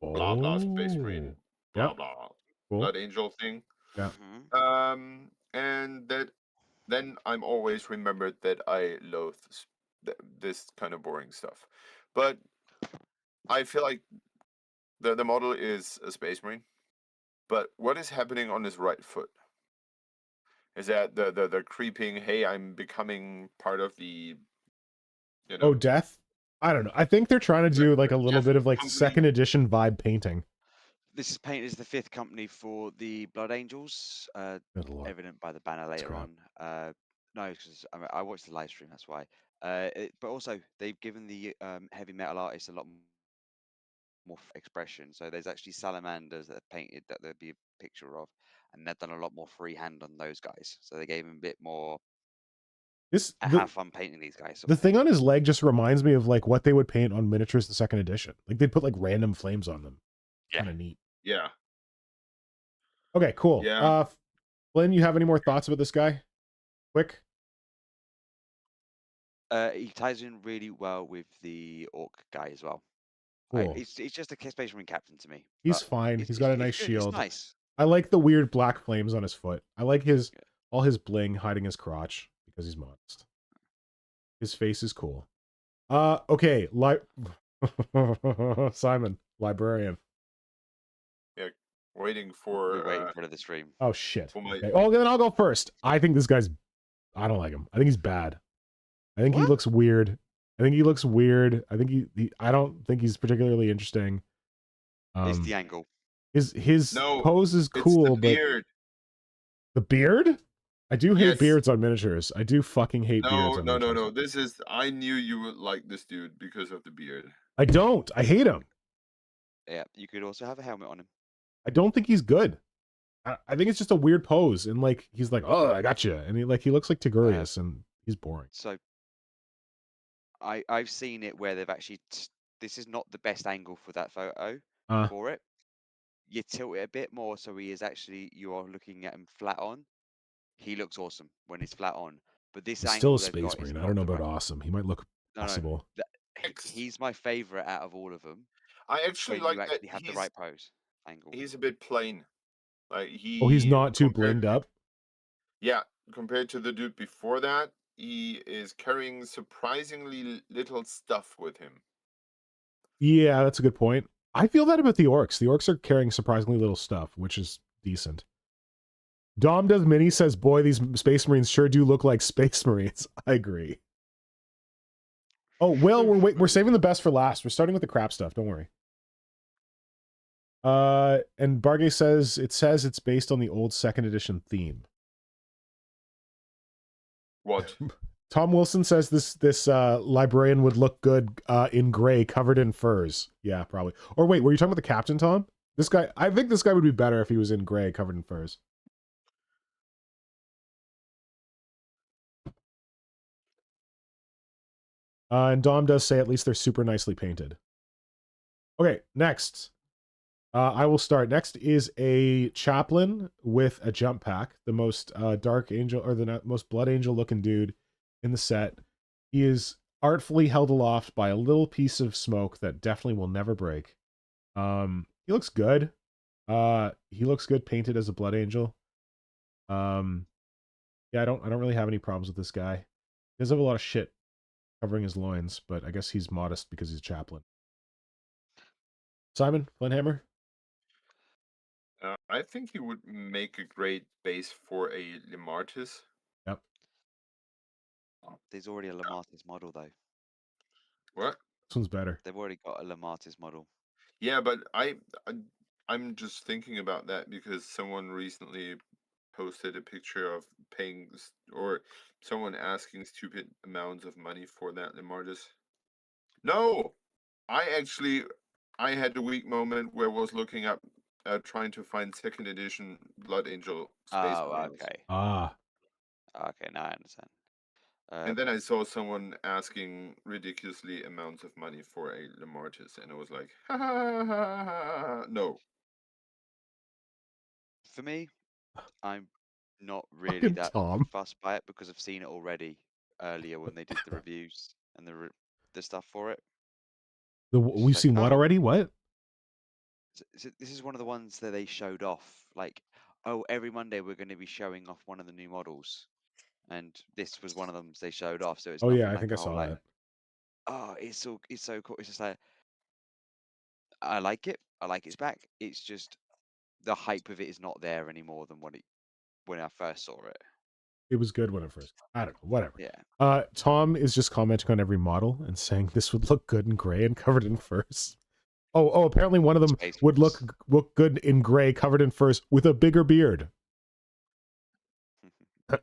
blah blah Space Marine blah Yep. blah Cool. Blood Angel thing. Yeah. And then I'm always remembered that I loathe this kind of boring stuff. But I feel like the model is a Space Marine. But what is happening on his right foot? Is that the creeping, hey, I'm becoming part of the, Oh, death? I don't know. I think they're trying to do like a little Jeff bit of like company. second edition vibe painting. This is painted as the 5th company for the Blood Angels, Good lord. evident by the banner later crap. on. No, because I watched the live stream, that's why. But also, they've given the heavy metal artists a lot more expression. So there's actually salamanders that are painted that there'd be a picture of, and they've done a lot more freehand on those guys. So they gave him a bit more. Have fun painting these guys. The thing on his leg just reminds me of like what they would paint on miniatures in second edition. Like they'd put like random flames on them. Yeah. Kind of neat. Yeah. Okay, cool. Yeah. Flynn, you have any more thoughts about this guy? Quick. He ties in really well with the Orc guy as well. Cool. It's just a Space Marine captain to me. He's fine. He's got a nice good, shield. It's nice. I like the weird black flames on his foot. I like all his bling hiding his crotch because he's modest. His face is cool. Okay, Simon, Librarian. Yeah, waiting for. We're waiting for the stream. Oh shit. My... Okay. Oh, then I'll go first. I think this guy's. I don't like him. I think he's bad. I think he looks weird. I think I don't think he's particularly interesting. It's the angle. His pose is cool, it's the beard. But the beard? I do hate beards on miniatures. I do fucking hate beards on miniatures. No. This is. I knew you would like this dude because of the beard. I don't. I hate him. Yeah, you could also have a helmet on him. I don't think he's good. I think it's just a weird pose, and like he's like, "Oh, I got you," and he looks like Tigurius, and he's boring. So, I've seen it where they've actually. This is not the best angle for that photo for it. You tilt it a bit more, so he is actually. You are looking at him flat on. He looks awesome when he's flat on, but this angle still a Space Marine. I don't know about awesome. He might look possible. No, he's my favorite out of all of them. I actually like that you have the right pose angle. He's a bit plain. Like he's not too blinged up. Yeah, compared to the dude before that, he is carrying surprisingly little stuff with him. Yeah, that's a good point. I feel that about the Orks. The Orks are carrying surprisingly little stuff, which is decent. Dom Does Mini says, boy, these Space Marines sure do look like Space Marines. I agree. Oh, well, we're saving the best for last. We're starting with the crap stuff. Don't worry. And Bargay says it's based on the old second edition theme. What? Tom Wilson says this librarian would look good in gray, covered in furs. Yeah, probably. Or wait, were you talking about the captain, Tom? This guy, I think this guy would be better if he was in gray, covered in furs. And Dom does say at least they're super nicely painted. Okay, next. I will start. Next is a Chaplain with a jump pack, the most Dark Angel, or the most Blood Angel looking dude in the set. He is artfully held aloft by a little piece of smoke that definitely will never break. He looks good. He looks good painted as a Blood Angel. Yeah, I don't really have any problems with this guy. He does have a lot of shit covering his loins, but I guess he's modest because he's Chaplain. Simon, Flynnhammer? I think he would make a great base for a Limartis. Yep. There's already a Limartis model though. What? This one's better. They've already got a Limartis model. Yeah, but I'm just thinking about that because someone recently posted a picture of paying or someone asking stupid amounts of money for that Limartis. No, I had a weak moment where I was looking up, trying to find second edition Blood Angel Space Marines. Okay. Okay, now I understand. And then I saw someone asking ridiculously amounts of money for a Limartis, and I was like, ha ha ha ha, no. For me, I'm not really Fucking that Tom. fussed by it because I've seen it already earlier when they did the reviews and the stuff for it. We've seen what already? What? So this is one of the ones that they showed off. Like, oh, every Monday we're going to be showing off one of the new models, and this was one of them they showed off. So it's Oh yeah, I like, think I saw that. Oh, it's so cool. It's just like I like it. I like it's back. It's just the hype of it is not there anymore than when I first saw it. It was good when it first. I don't know. Whatever. Yeah. Tom is just commenting on every model and saying this would look good in gray and covered in furs. Oh, apparently one of them would look good in gray covered in furs with a bigger beard.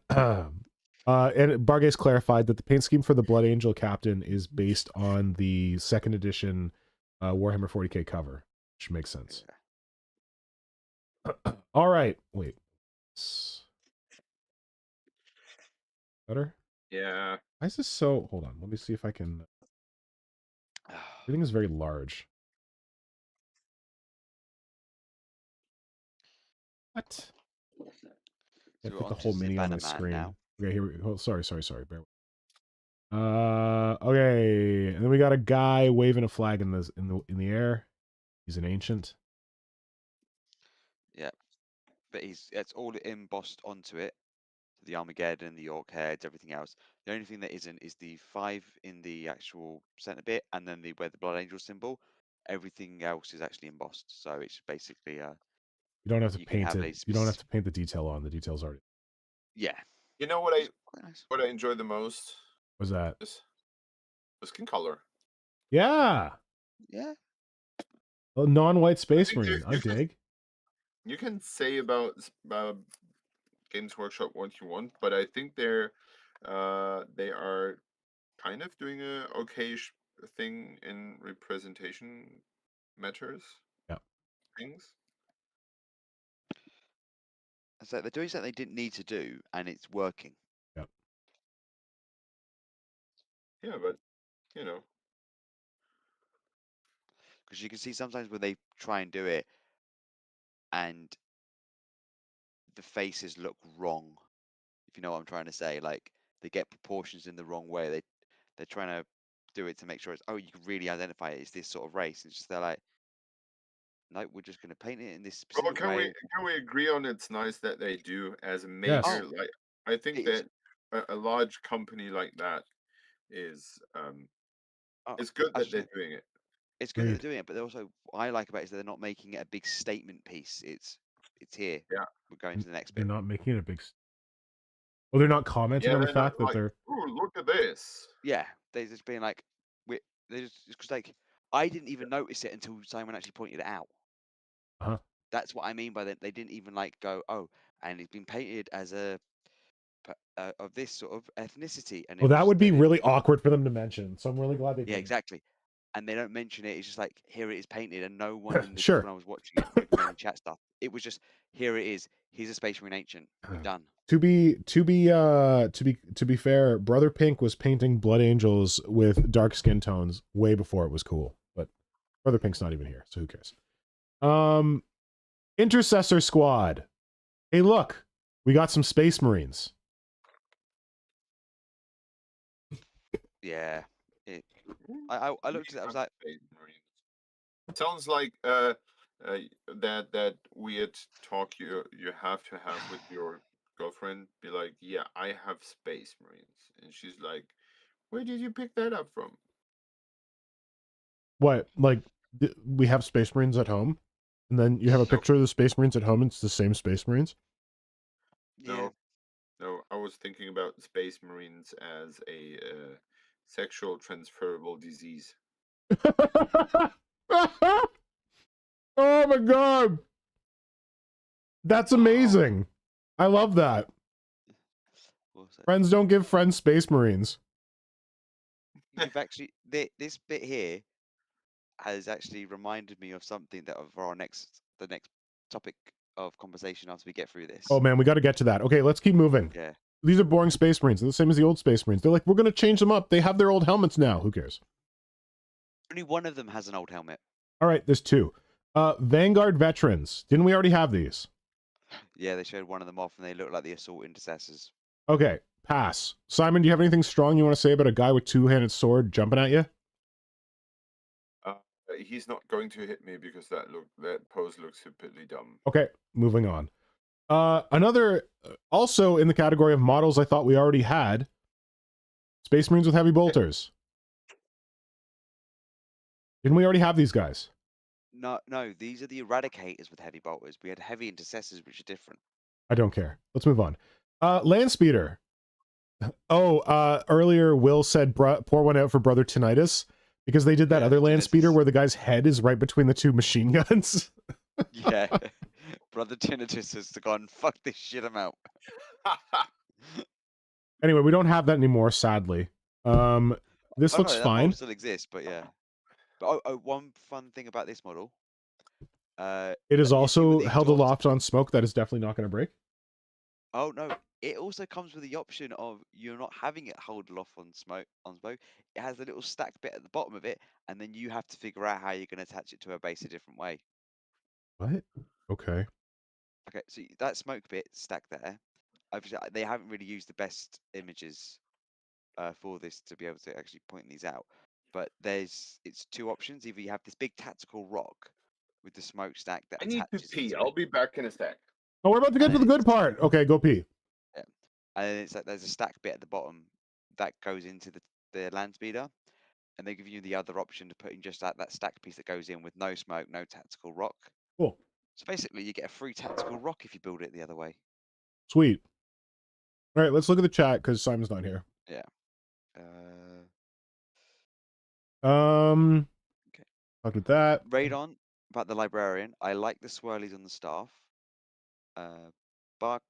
And Bargaze clarified that the paint scheme for the Blood Angel Captain is based on the second edition Warhammer 40k cover, which makes sense. All right, wait. Better? Yeah. Why is this so... Hold on, let me see if I can... Everything is very large. What? Can't fit the whole mini on my screen. Now. Okay, here we go. Oh, sorry. Bear with. Okay, and then we got a guy waving a flag in the air. He's an ancient. Yeah, but it's all embossed onto it. The Armageddon, the Orc heads, everything else. The only thing that isn't is the 5 in the actual center bit, and then where the Blood Angel symbol. Everything else is actually embossed, so it's basically you don't have to paint it. You don't have to paint the detail on. The detail's already. Yeah. You know what I enjoy the most? What's that? The skin color. Yeah. Yeah. A non-white space marine. I dig. You can say about Games Workshop what you want, but I think they are kind of doing a okay thing in representation matters. Yeah. Things. So they're doing something they didn't need to do, and it's working. Yep. Yeah, but you know, because you can see sometimes when they try and do it, and the faces look wrong. If you know what I'm trying to say, like they get proportions in the wrong way. They're trying to do it to make sure it's you can really identify it as this sort of race. It's just they're like, no, we're just going to paint it in this specific way. Can we agree on it's nice that they do as a major? Yes. Like I think that a large company like that is it's good that they're doing it. It's good that they're doing it, but also what I like about it is that they're not making it a big statement piece. It's here. Yeah, we're going to the next bit. They're not making it a big. Well, they're not commenting on the fact that they're. Ooh, look at this. Yeah, they're just being like, they're just because like I didn't even notice it until Simon actually pointed it out. That's what I mean by that. They didn't even like go, and it's been painted as a of this sort of ethnicity. And well, that would be really awkward for them to mention. So I'm really glad they did. Yeah, exactly. And they don't mention it. It's just like, here it is painted, and no one in the sure. when I was watching it recommending chat stuff. It was just, here it is. He's a Space Marine Ancient. We're done. To be fair, Brother Pink was painting Blood Angels with dark skin tones way before it was cool. But Brother Pink's not even here, so who cares? Intercessor Squad. Hey, look, we got some Space Marines. Yeah. I looked at it. I was like, sounds like that weird talk you have to have with your girlfriend. Be like, yeah, I have Space Marines, and she's like, where did you pick that up from? What? Like, we have Space Marines at home, and then you have a picture of the Space Marines at home, and it's the same Space Marines? yeah. No, I was thinking about Space Marines as a sexual transferable disease. Oh my god! That's amazing. I love that. Friends don't give friends Space Marines. You've actually this bit here has actually reminded me of something that for the next topic of conversation after we get through this. Oh man, we got to get to that. Okay, let's keep moving. Yeah. These are boring Space Marines. They're the same as the old Space Marines. They're like, we're going to change them up. They have their old helmets now. Who cares? Only one of them has an old helmet. All right, there's two. Vanguard Veterans. Didn't we already have these? Yeah, they showed one of them off and they look like the assault intercessors. Okay, pass. Simon, do you have anything strong you want to say about a guy with two-handed sword jumping at you? He's not going to hit me because that pose looks stupidly dumb. Okay, moving on. Another, also in the category of models I thought we already had, Space Marines with heavy bolters. Didn't we already have these guys? No, these are the eradicators with heavy bolters. We had heavy intercessors, which are different. I don't care. Let's move on. Landspeeder. Oh, earlier Will said pour one out for Brother Tinnitus because they did that other Landspeeder where the guy's head is right between the two machine guns. Yeah. Brother Tinnitus has gone, fuck this shit, I'm out. Anyway, we don't have that anymore, sadly. This looks that fine. model still exists, but yeah. But one fun thing about this model. It is also held aloft on smoke. That is definitely not going to break. Oh no! It also comes with the option of you're not having it hold aloft on smoke. It has a little stack bit at the bottom of it, and then you have to figure out how you're going to attach it to a base a different way. What? Okay. Okay, so that smoke bit stacked there. Obviously, they haven't really used the best images for this to be able to actually point these out. But it's two options. Either you have this big tactical rock with the smokestack that I need to pee. I'll be back in a sec. Oh, we're about to get to the good part. Okay, go pee. Yeah, and then it's like there's a stack bit at the bottom that goes into the Landspeeder, and they give you the other option to put in just that stack piece that goes in with no smoke, no tactical rock. Cool. So basically, you get a free tactical rock if you build it the other way. Sweet. All right, let's look at the chat because Simon's not here. Yeah. Okay. Talked with that. Radon about the Librarian. I like the swirlies on the staff. Bark,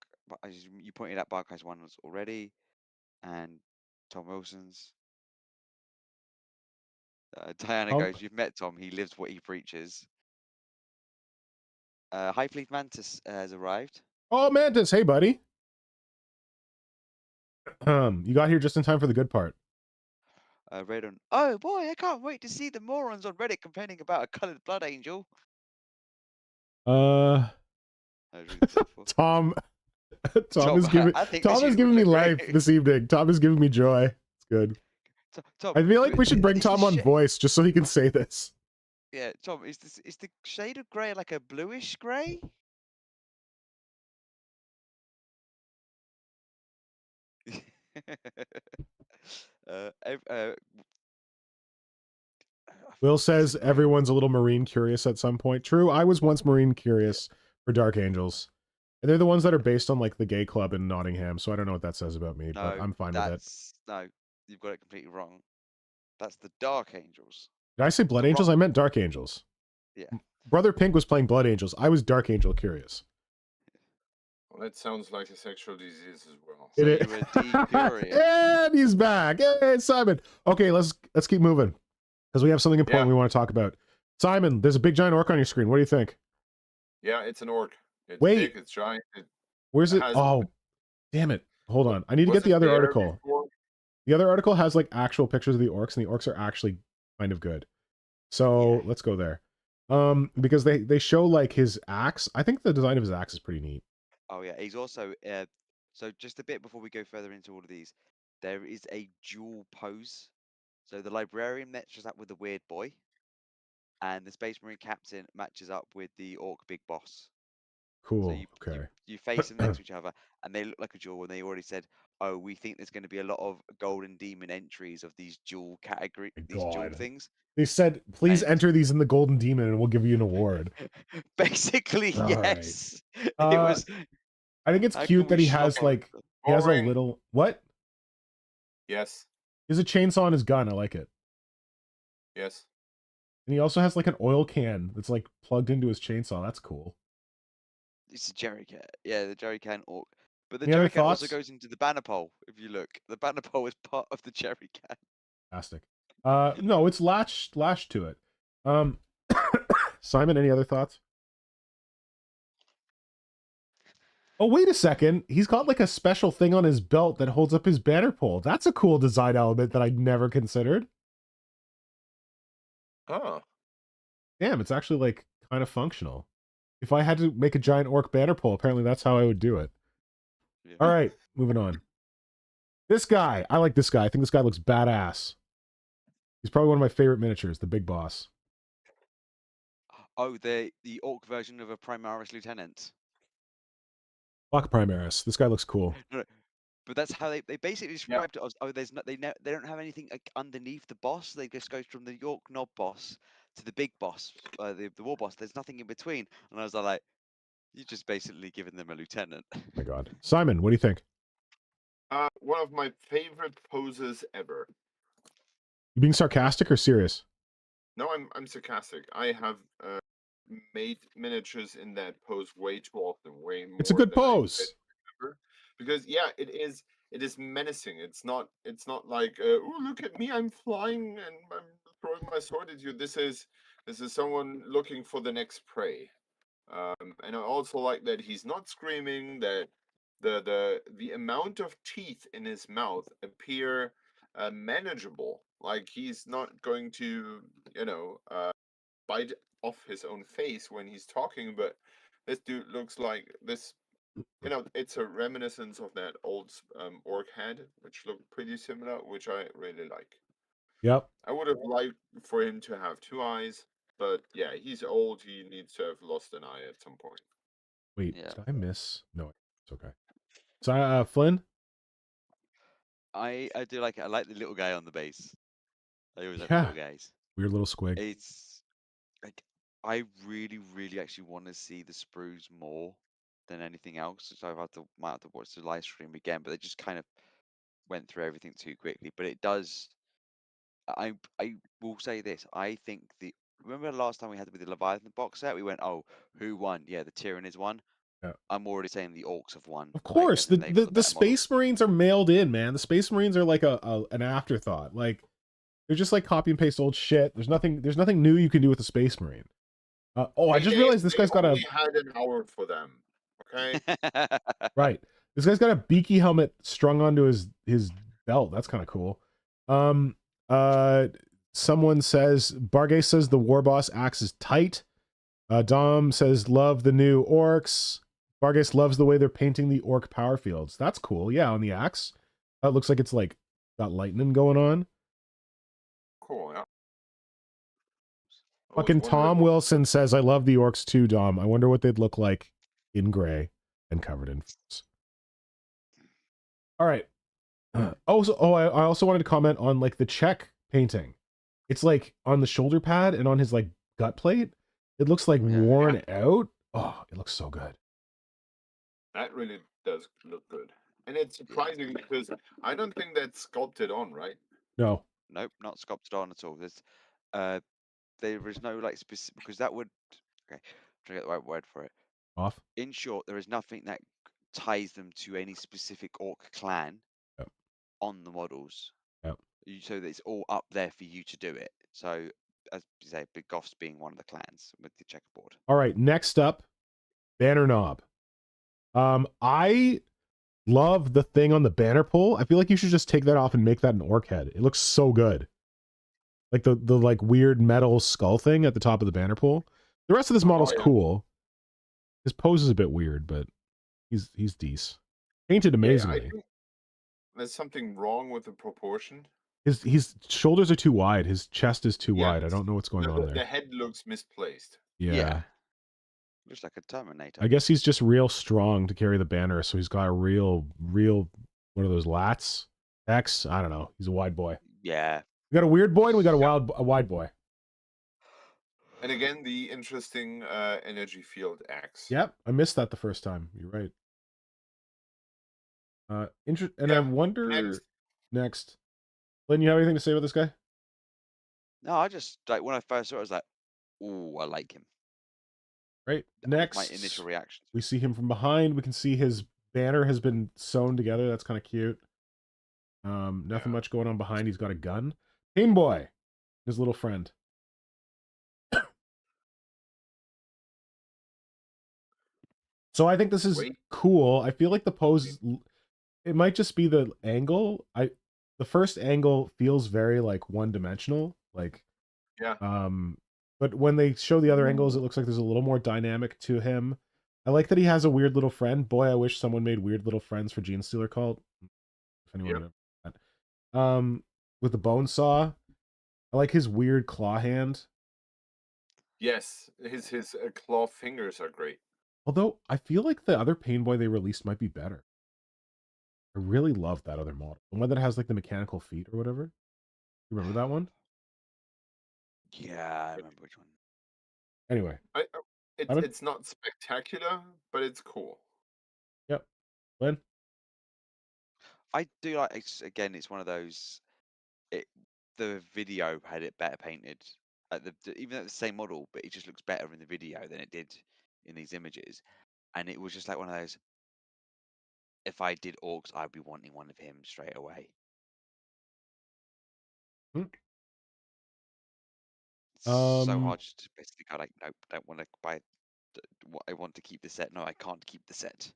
as you pointed out, Bark has one already, and Tom Wilson's. Diana goes, "You've met Tom. He lives what he preaches." High Fleet Mantis has arrived. Oh, Mantis! Hey, buddy. You got here just in time for the good part. Radon. Oh boy, I can't wait to see the morons on Reddit complaining about a colored blood angel. Tom is giving me life this evening. Tom is giving me joy. It's good. Tom, I feel like we should bring Tom on voice just so he can say this. Yeah, Tom, is the shade of grey like a bluish grey? Will says everyone's a little Marine curious at some point. True, I was once Marine curious for Dark Angels. And they're the ones that are based on like the gay club in Nottingham, so I don't know what that says about me, but I'm fine with it. No, you've got it completely wrong. That's the Dark Angels. Did I say Blood Angels? I meant Dark Angels. Yeah. Brother Pink was playing Blood Angels. I was Dark Angel curious. Well, that sounds like a sexual disease as well. So you were and he's back. Hey, Simon. Okay, let's keep moving because we have something important we want to talk about. Simon, there's a big giant orc on your screen. What do you think? Yeah, it's an orc. It's big, it's giant. Where's it? Oh, damn it. Hold on. I need to get the other article. Before? The other article has like actual pictures of the orcs, and the orcs are actually kind of good. So let's go there. Because they show like his axe. I think the design of his axe is pretty neat. Oh yeah, he's also so just a bit before we go further into all of these, there is a dual pose. So the Librarian matches up with the Weirdboy, and the Space Marine Captain matches up with the Orc Bigboss. So Cool. Okay. you face them next to each other, and they look like a duel. And they already said, "Oh, we think there's going to be a lot of Golden Demon entries of these dual category, My these dual God. things." They said, please And enter these in the Golden Demon and we'll give you an award. basically, All right. yes, it was. I think it's How cute can that we he has shop like he has a Boring. little what? Yes. He has a chainsaw on his gun. I like it. Yes. And he also has like an oil can that's like plugged into his chainsaw. That's cool. It's a jerry can, yeah, the jerry can orc. But the Any other jerry can also thoughts? goes into the banner pole. If you look, the banner pole is part of the jerry can. Fantastic. No, it's lashed to it. Simon, any other thoughts? Oh, wait a second. He's got like a special thing on his belt that holds up his banner pole. That's a cool design element that I never considered. Oh. Damn, it's actually like kind of functional. If I had to make a giant orc banner pole, apparently that's how I would do it. Yeah. All right, moving on. This guy, I like this guy. I think this guy looks badass. He's probably one of my favorite miniatures, the Big Boss. Oh, the orc version of a Primaris Lieutenant. Fuck Primaris. This guy looks cool. No, but that's how they basically described it as, oh, there's no, they don't have anything like underneath the boss. They just goes from the York-Knob boss to the big boss, the war boss. There's nothing in between. And I was like, you're just basically giving them a lieutenant. Oh my God. Simon, what do you think? One of my favorite poses ever. You being sarcastic or serious? No, I'm sarcastic. I have made miniatures in that pose way too often, way more. It's a good than I pose. remember. Because yeah, it is menacing. It's not like oh, look at me, I'm flying and I'm throwing my sword at you. This is someone looking for the next prey. And I also like that he's not screaming, that the amount of teeth in his mouth appear manageable. Like he's not going to, bite off his own face when he's talking, but this dude looks like this. It's a reminiscence of that old orc head, which looked pretty similar, which I really like. Yep. I would have liked for him to have 2 eyes, but yeah, he's old. He needs to have lost an eye at some point. Wait, Yeah. did I miss? No, it's okay. So, Flynn? I do like it. I like the little guy on the base. I always like Yeah. little guys. Weird little squig. It's like I really, really actually want to see the sprues more than anything else. So might have to watch the live stream again, but they just kind of went through everything too quickly. But it does. I will say this. I think remember the last time we had with the Leviathan box set, we went, oh, who won? Yeah, the Tyranids won. Yeah. I'm already saying the Orcs have won. Of course, as in the Space Marines are mailed in, man. The Space Marines are like an afterthought. Like they're just like copy and paste old shit. There's nothing new you can do with the Space Marine. I just realized this guy's got only had an hour for them. Okay. Right. This guy's got a beaky helmet strung onto his belt. That's kind of cool. Someone says Bargay says the Warboss axe is tight. Dom says love the new orcs. Vargas loves the way they're painting the orc power fields. That's cool. Yeah, on the axe. It looks like it's like got lightning going on. Cool, yeah. Fucking Tom Wilson says, I love the orcs too, Dom. I wonder what they'd look like in gray and covered in furs. All right. I also wanted to comment on like the check painting. It's like on the shoulder pad and on his like gut plate. It looks like worn out. Oh, it looks so good. That really does look good. And it's surprising because I don't think that's sculpted on, right? No. Nope, not sculpted on at all. There is no like specific, because that would, okay, I'm trying to get the right word for it. Off. In short, there is nothing that ties them to any specific orc clan on the models. Yep. So that it's all up there for you to do it. So as you say, Bigboss being one of the clans with the checkerboard. All right, next up, Bannernob. I love the thing on the banner pole. I feel like you should just take that off and make that an orc head. It looks so good. Like the like weird metal skull thing at the top of the banner pole. The rest of this model's yeah. cool. His pose is a bit weird, but he's decent. Painted Yeah, I amazingly. think there's something wrong with the proportion. His shoulders are too wide. His chest is too wide. I Yes. don't know what's going on The there. head looks misplaced. Yeah. Looks like a Terminator. I guess he's just real strong to carry the banner, so he's got a real one of those lats. X, I don't know. He's a wide boy. Yeah. We got a weird boy and we got a wide boy. And again, the interesting energy field X. Yep, I missed that the first time. You're right. I Yeah, wonder next. Lynn, you have anything to say about this guy? No, I just like when I first saw it, I was like, "Ooh, I like him." Right. That was Next, my initial reaction. we see him from behind. We can see his banner has been sewn together. That's kind of cute. Nothing much going on behind. He's got a gun. Painboy, his little friend. So I think this is cool. I feel like the pose, it might just be the angle. The first angle feels very like one-dimensional, like but when they show the other angles, it looks like there's a little more dynamic to him. I like that he has a weird little friend. Boy, I wish someone made weird little friends for Genestealer Cult. If anyone would have that. With the bone saw, I like his weird claw hand. Yes, his claw fingers are great. Although I feel like the other Painboy they released might be better. I really love that other model, the one that has like the mechanical feet or whatever. You remember that one? Yeah, I remember which one. Anyway, it's not spectacular, but it's cool. Yep. Lynn? I do like. It's one of those. The video had it better painted. Even though it's the same model, but it just looks better in the video than it did in these images. And it was just like one of those. If I did Orcs, I'd be wanting one of him straight away. It's so hard to basically go like, nope, don't want to buy. I want to keep the set. No, I can't keep the set.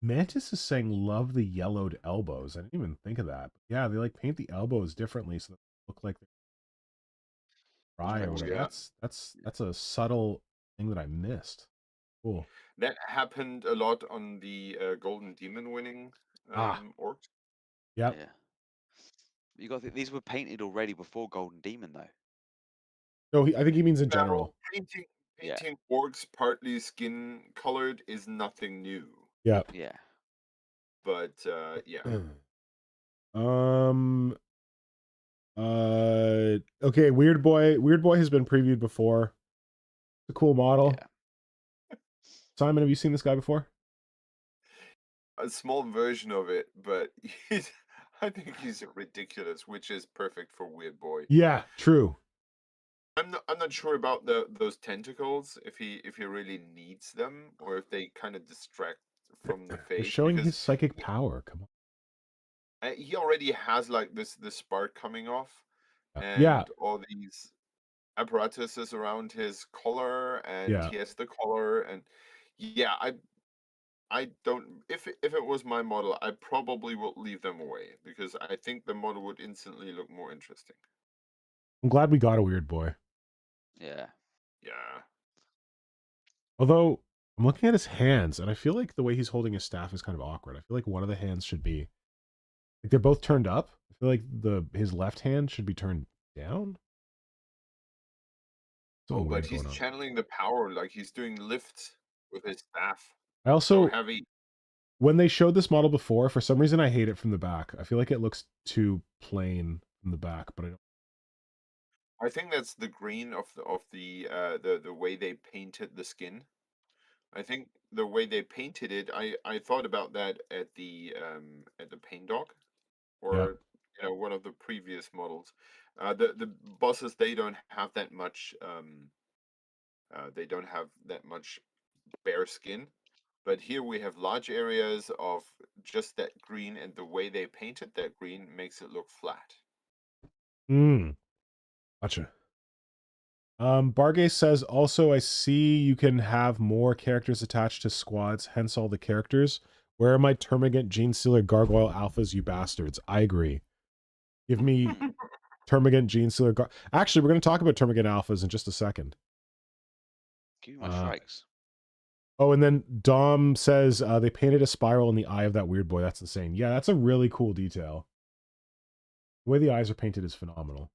Mantis is saying love the yellowed elbows. I didn't even think of that. Yeah, they like paint the elbows differently so they look like they're dry or whatever. Yeah. That's a subtle thing that I missed. Cool. That happened a lot on the Golden Demon winning Orcs. Yep. Yeah. You got these were painted already before Golden Demon though. No, I think he means in general. Painting Orcs partly skin colored is nothing new. Yeah. Yeah. But yeah. Okay, Weirdboy has been previewed before. It's a cool model. Yeah. Simon, have you seen this guy before? A small version of it, but I think he's ridiculous, which is perfect for Weirdboy. Yeah, true. I'm not sure about those tentacles, if he really needs them, or if they kind of distract from the face. They're showing his psychic power. Come on. He already has like this spark coming off, and all these apparatuses around his collar, and he has the collar, and I don't. If it was my model, I probably would leave them away because I think the model would instantly look more interesting. I'm glad we got a Weirdboy. Yeah. Yeah. Although I'm looking at his hands, and I feel like the way he's holding his staff is kind of awkward. I feel like one of the hands should be like they're both turned up. I feel like his left hand should be turned down. Oh, but he's channeling the power, like he's doing lifts with his staff. I also, so heavy. When they showed this model before, for some reason I hate it from the back. I feel like it looks too plain from the back, but I don't. I think that's the green of the way they painted the skin. I think the way they painted it, I thought about that at the Paint Dog, or one of the previous models. The bosses, they don't have that much. They don't have that much bare skin, but here we have large areas of just that green, and the way they painted that green makes it look flat. Gotcha. Bargay says, also, I see you can have more characters attached to squads, hence all the characters. Where are my Termagant Genestealer Gargoyle Alphas, you bastards? I agree. Give me Termagant Genestealer Actually, we're going to talk about Termagant Alphas in just a second. Give me my strikes. Oh, and then Dom says they painted a spiral in the eye of that Weirdboy. That's insane. Yeah, that's a really cool detail. The way the eyes are painted is phenomenal.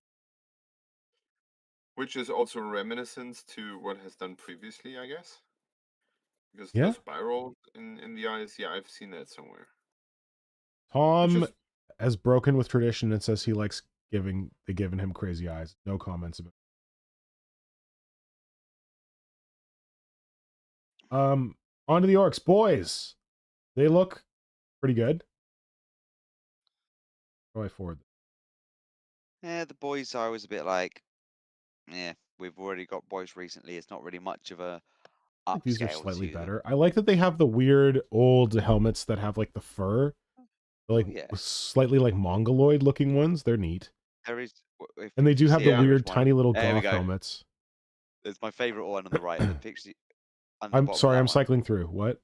Which is also reminiscent to what has done previously, I guess. Because Yeah. the spiral in the eyes, yeah, I've seen that somewhere. Tom has broken with tradition and says he likes giving him crazy eyes. No comments about it. On to the Orks. Boys, they look pretty good. How do I forward? Yeah, the boys are always a bit like, yeah, we've already got boys recently. It's not really much of a I think these are upscale slightly to them. better. I like that they have the weird old helmets that have like the fur, like yeah. slightly like mongoloid looking ones. They're neat. There is, And they if do you have see the a weird one, tiny little there we goth go. helmets. There's my favorite one on the right. The picture on the I'm bottom of sorry, that I'm one. cycling through. What?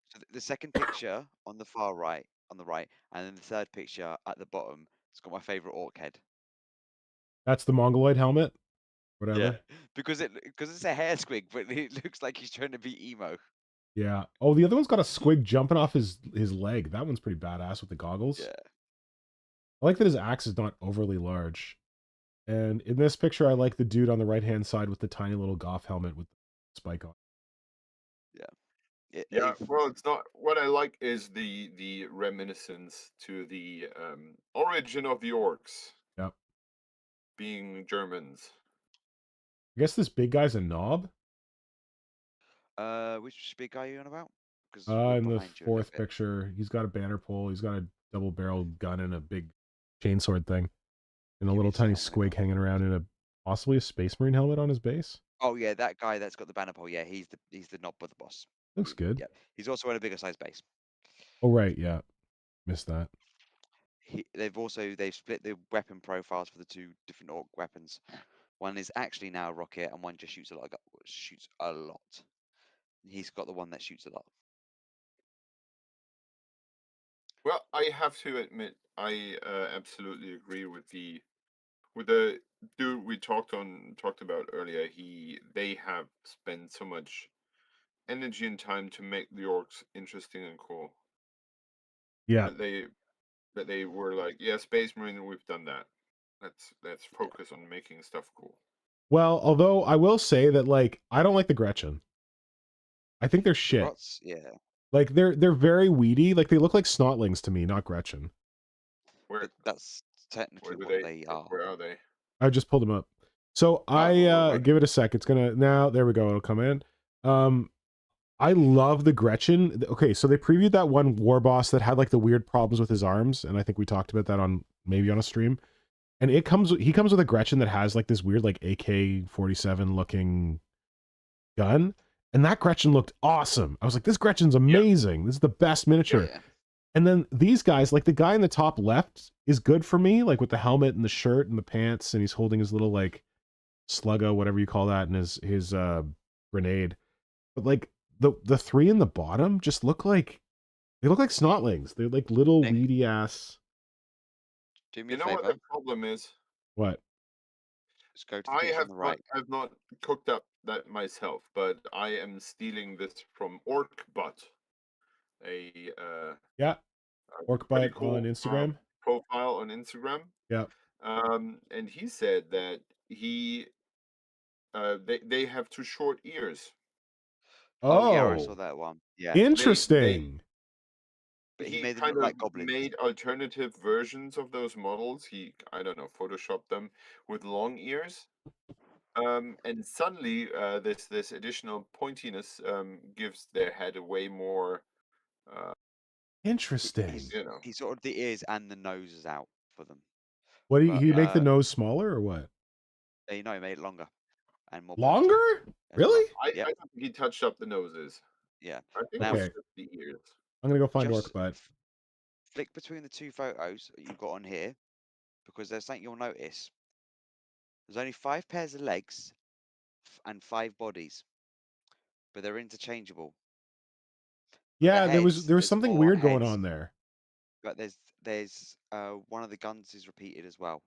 So the second picture on the far right, on the right, and then the third picture at the bottom, it's got my favorite orc head. That's the mongoloid helmet. Yeah, Whatever. because it's a hair squig, but it looks like he's trying to be emo. Yeah. Oh, the other one's got a squig jumping off his leg. That one's pretty badass with the goggles. Yeah. I like that his axe is not overly large. And in this picture, I like the dude on the right-hand side with the tiny little goth helmet with the spike on. Yeah. Yeah, well, it's not. What I like is the reminiscence to the origin of the Orks. Yep. Being Germans. I guess this big guy's a knob. Which big guy are you on about? Because In the fourth picture, he's got a banner pole. He's got a double-barreled gun and a big chainsword thing, and a little tiny squig hanging around in a possibly a Space Marine helmet on his base. Oh yeah, that guy that's got the banner pole. Yeah, he's the knob of the boss. Looks good. Yeah, he's also on a bigger size base. Oh right, yeah, missed that. They've split the weapon profiles for the two different orc weapons. One is actually now a rocket, and one just shoots a lot. He's got the one that shoots a lot. Well, I have to admit, I absolutely agree with the dude we talked about earlier. They have spent so much energy and time to make the Orks interesting and cool. Yeah. That they were like, yeah, Space Marine, we've done that. Let's focus on making stuff cool. Well, although I will say that, like, I don't like the Gretchin. I think they're shit. Grots, yeah. Like they're very weedy. Like they look like snotlings to me, not Gretchin. Where? That's technically what they are. Where are they? I just pulled them up. So I give it a sec. It's gonna now. There we go. It'll come in. I love the Gretchin. Okay, so they previewed that one Warboss that had like the weird problems with his arms, and I think we talked about that on maybe on a stream. And he comes with a Gretchin that has like this weird like AK-47 looking gun, and that Gretchin looked awesome. I was like, this Gretchin's amazing. Yep. This is the best miniature. Yeah. And then these guys, like the guy in the top left is good for me, like with the helmet and the shirt and the pants, and he's holding his little like sluggo, whatever you call that, and his grenade. But like the three in the bottom just look like snotlings. They're like little weedy ass. Do me a favor. What the problem is? What? Just go to the picture on the right. I've not cooked up that myself, but I am stealing this from Orc.butt, Orc.butt cool, on Instagram profile on Instagram. Yeah. And he said that they have too short ears. Oh yeah, I saw that one. Yeah. Interesting. But he made them look like goblins. Made alternative versions of those models. I don't know, photoshopped them with long ears. And suddenly, this additional pointiness gives their head a way more. Interesting. He sorted the ears and the noses out for them. What did he make the nose smaller or what? He made it longer and more. Longer? Really? I think he touched up the noses. Yeah. I think okay. The ears. I'm gonna go find Orc.butt. Flick between the two photos that you've got on here, because there's something you'll notice. There's only 5 pairs of legs and 5 bodies, but they're interchangeable. Yeah, there was something weird going on there. But there's one of the guns is repeated as well.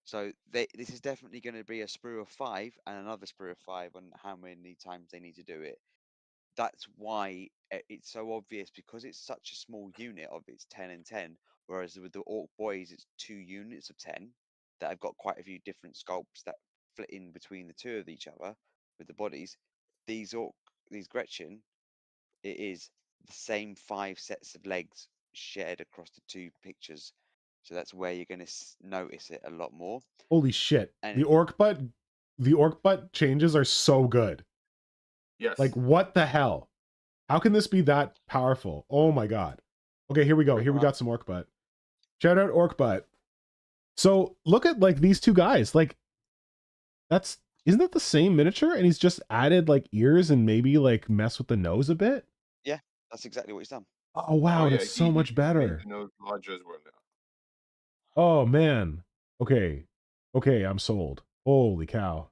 So this is definitely going to be a sprue of 5 and another sprue of 5 on how many times they need to do it. That's why it's so obvious, because it's such a small unit of it's 10 and 10, whereas with the Orc Boys it's 2 units of 10 that have got quite a few different sculpts that flit in between the two of each other with the bodies. These Gretchin, it is the same 5 sets of legs shared across the 2 pictures. So that's where you're going to notice it a lot more. Holy shit. And The Orc.butt changes are so good. Yes. Like, what the hell? How can this be that powerful? Oh my god. Okay, here we go. Here we got some Orc.butt. Shout out Orc.butt. So look at like these two guys. Like, isn't that the same miniature? And he's just added like ears and maybe like mess with the nose a bit. yeah, that's exactly what he's done. Oh wow, yeah, that's so much made better. the nose larger as well now. Oh man. Okay. Okay, I'm sold. Holy cow.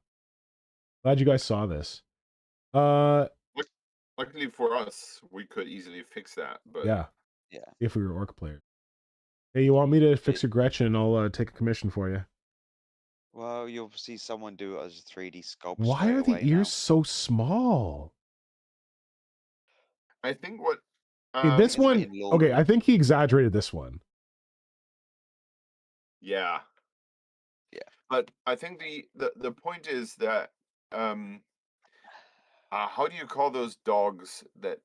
Glad you guys saw this. Luckily for us, we could easily fix that. But Yeah. Yeah. If we were Orc players. Hey, you want me to fix your Gretchin? I'll take a commission for you. Well, you'll see someone do it as a 3D sculpt. Why are the ears so small? I think what Okay, this one. Okay, I think he exaggerated this one. Yeah. Yeah. But I think the point is that how do you call those dogs that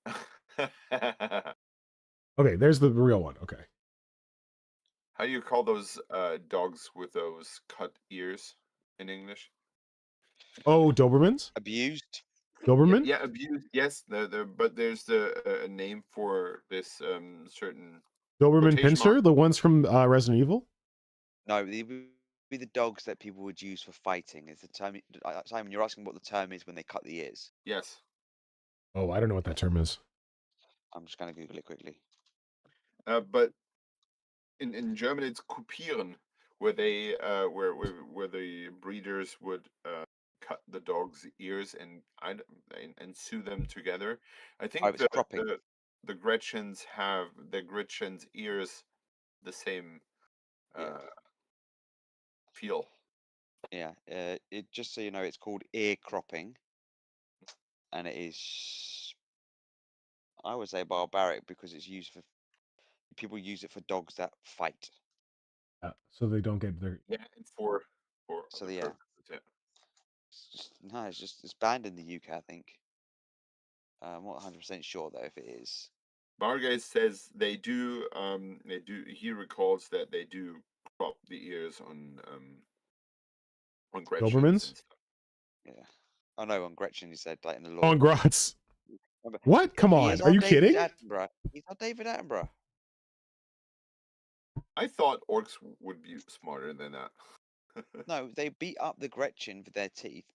Okay, there's the real one. Okay. how do you call those dogs with those cut ears in English? Oh, Dobermans? Abused? Doberman? Yeah, abused. Yes, but there's the name for this certain Doberman quotation Pinscher, mark. the ones from Resident Evil? No, they would be the dogs that people would use for fighting. Is the term, Simon, you're asking what the term is when they cut the ears. Yes. Oh, I don't know what that term is. I'm just going to Google it quickly. But in German it's Kupieren, where they where the breeders would cut the dog's ears and sew them together. I think it's cropping. the Gretchins have the Gretchin's ears the same feel. Yeah, it just so you know, it's called ear cropping, and it is, I would say, barbaric because it's used for people use it for dogs that fight. So they don't get their and for So other yeah, purposes, yeah. it's banned in the UK, I think. I'm not 100% sure though if it is. Bargate says they do. He recalls that they do crop the ears on Gretchins Dobermans? and stuff. Yeah. Oh no, on Gretchin you said like in the law. On Grots. What? Come on. Are you kidding? He's not David Attenborough. I thought orcs would be smarter than that. No, they beat up the Gretchin for their teeth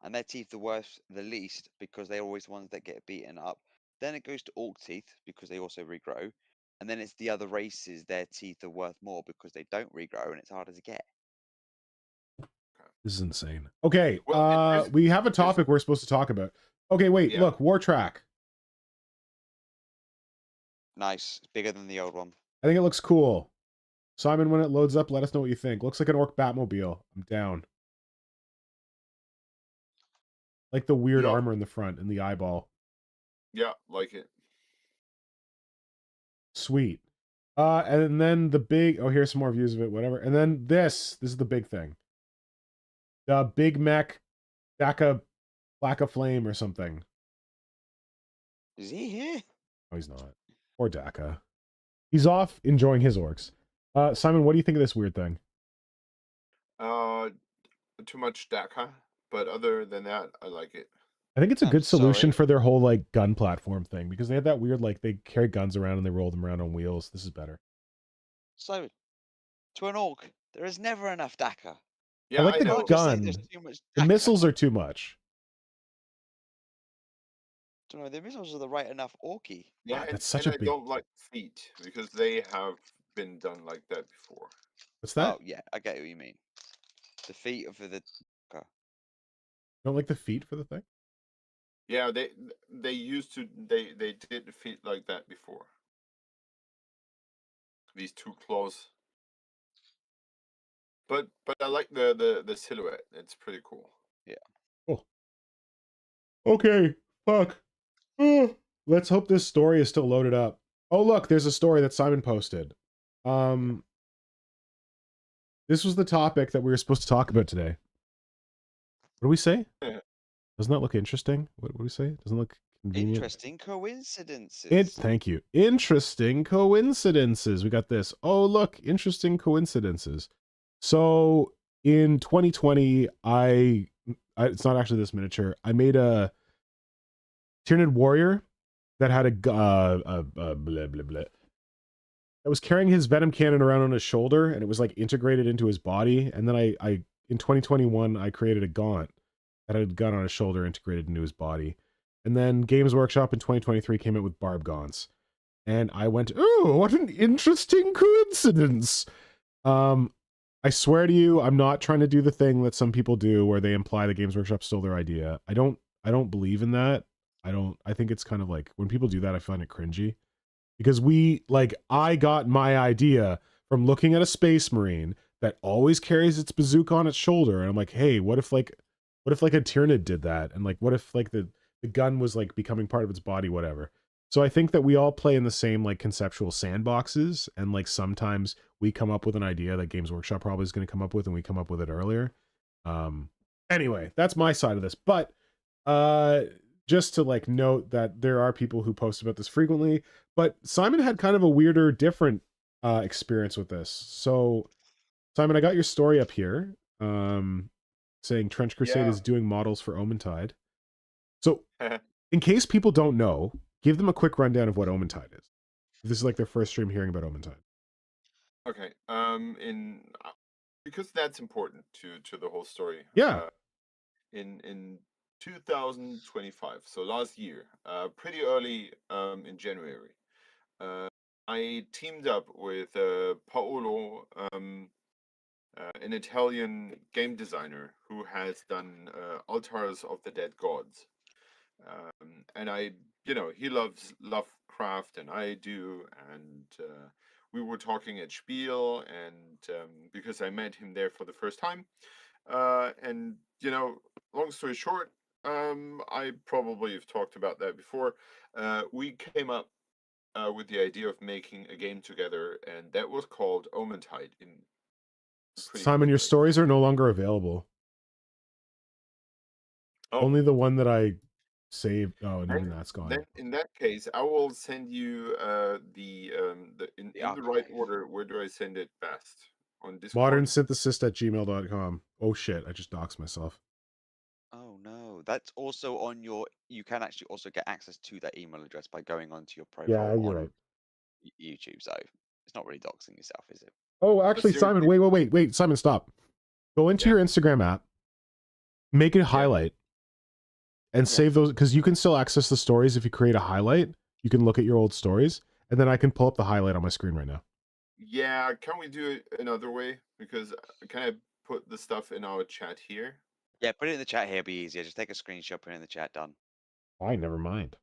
and their teeth are worth the least because they're always the ones that get beaten up. Then it goes to orc teeth because they also regrow, and then it's the other races. Their teeth are worth more because they don't regrow and it's harder to get. This is insane. Okay, Well, we have a topic we're supposed to talk about. Okay, wait, look, Wartrakk. Nice, it's bigger than the old one. I think it looks cool. Simon, when it loads up, let us know what you think. Looks like an Orc Batmobile. I'm down. Like the weird armor in the front and the eyeball. Yeah, like it. Sweet. And then the big, oh, here's some more views of it, whatever. And then this is the big thing. The Big Mek Dakkarig Flame or something. Is he here? No, he's not. Or Dakka. He's off enjoying his orcs. Simon, what do you think of this weird thing? Too much Dakka, but other than that, I like it. I think it's a good solution for their whole like gun platform thing because they had that weird like they carry guns around and they roll them around on wheels. This is better. So, to an orc, there is never enough Dakka. Yeah, I like the gun. The missiles are too much. I don't know, the missiles are the right enough orky. Yeah, that's such a big. I don't like feet because they have been done like that before. What's that? Oh yeah, I get what you mean. The feet are for the. Don't like the feet for the thing? Yeah, they used to they did feet like that before. These two claws. But I like the silhouette. It's pretty cool. Cool. Okay. Fuck. Let's hope this story is still loaded up. Oh, look, there's a story that Simon posted. This was the topic that we were supposed to talk about today. What do we say? Doesn't that look interesting? What do we say? Doesn't look convenient? Interesting coincidences. Thank you. Interesting coincidences. We got this. Oh, look, interesting coincidences. So in 2020, it's not actually this miniature. I made a Tyranid warrior that had a blah blah blah. That was carrying his venom cannon around on his shoulder, and it was like integrated into his body. And then I in 2021 I created a gaunt that had a gun on his shoulder integrated into his body. And then Games Workshop in 2023 came out with Barb Gaunts. And I went, oh, what an interesting coincidence. I swear to you, I'm not trying to do the thing that some people do where they imply the Games Workshop stole their idea. I don't believe in that. I think it's kind of like when people do that, I find it cringy. Because I got my idea from looking at a Space Marine that always carries its bazooka on its shoulder. And I'm like, hey, what if a Tyranid did that? And like, what if like the gun was like becoming part of its body, whatever. So I think that we all play in the same like conceptual sandboxes. And like sometimes we come up with an idea that Games Workshop probably is going to come up with and we come up with it earlier. Anyway, that's my side of this. But just to like note that there are people who post about this frequently, but Simon had kind of a weirder, different experience with this. So Simon, I got your story up here, saying Trench Crusade is doing models for Omentide. So in case people don't know, give them a quick rundown of what Omentide is. This is like their first stream hearing about Omentide. Okay. Because that's important to the whole story. Yeah. In 2025, so last year, pretty early in January, I teamed up with Paolo, an Italian game designer who has done Altars of the Dead Gods. And he loves Lovecraft, and I do, and we were talking at Spiel, and because I met him there for the first time, and long story short, I probably have talked about that before. We came up with the idea of making a game together, and that was called Omentide. Simon, your stories are no longer available. Oh. Only the one that I saved. Oh, and even that's gone. Then in that case, I will send you in the right order. Where do I send it best? On Discord? modernsynthesis@gmail.com. Oh shit, I just doxed myself. Oh no, that's also on your. You can actually also get access to that email address by going onto your profile you're on right. YouTube. So it's not really doxing yourself, is it? Oh, actually, Simon, wait, Simon, stop. Go into your Instagram app, make it a highlight, and save those, because you can still access the stories if you create a highlight. You can look at your old stories, and then I can pull up the highlight on my screen right now. Yeah, can we do it another way? Because can I put the stuff in our chat here? Yeah, put it in the chat here. It'll be easier. Just take a screenshot, put it in the chat. Done. I never mind.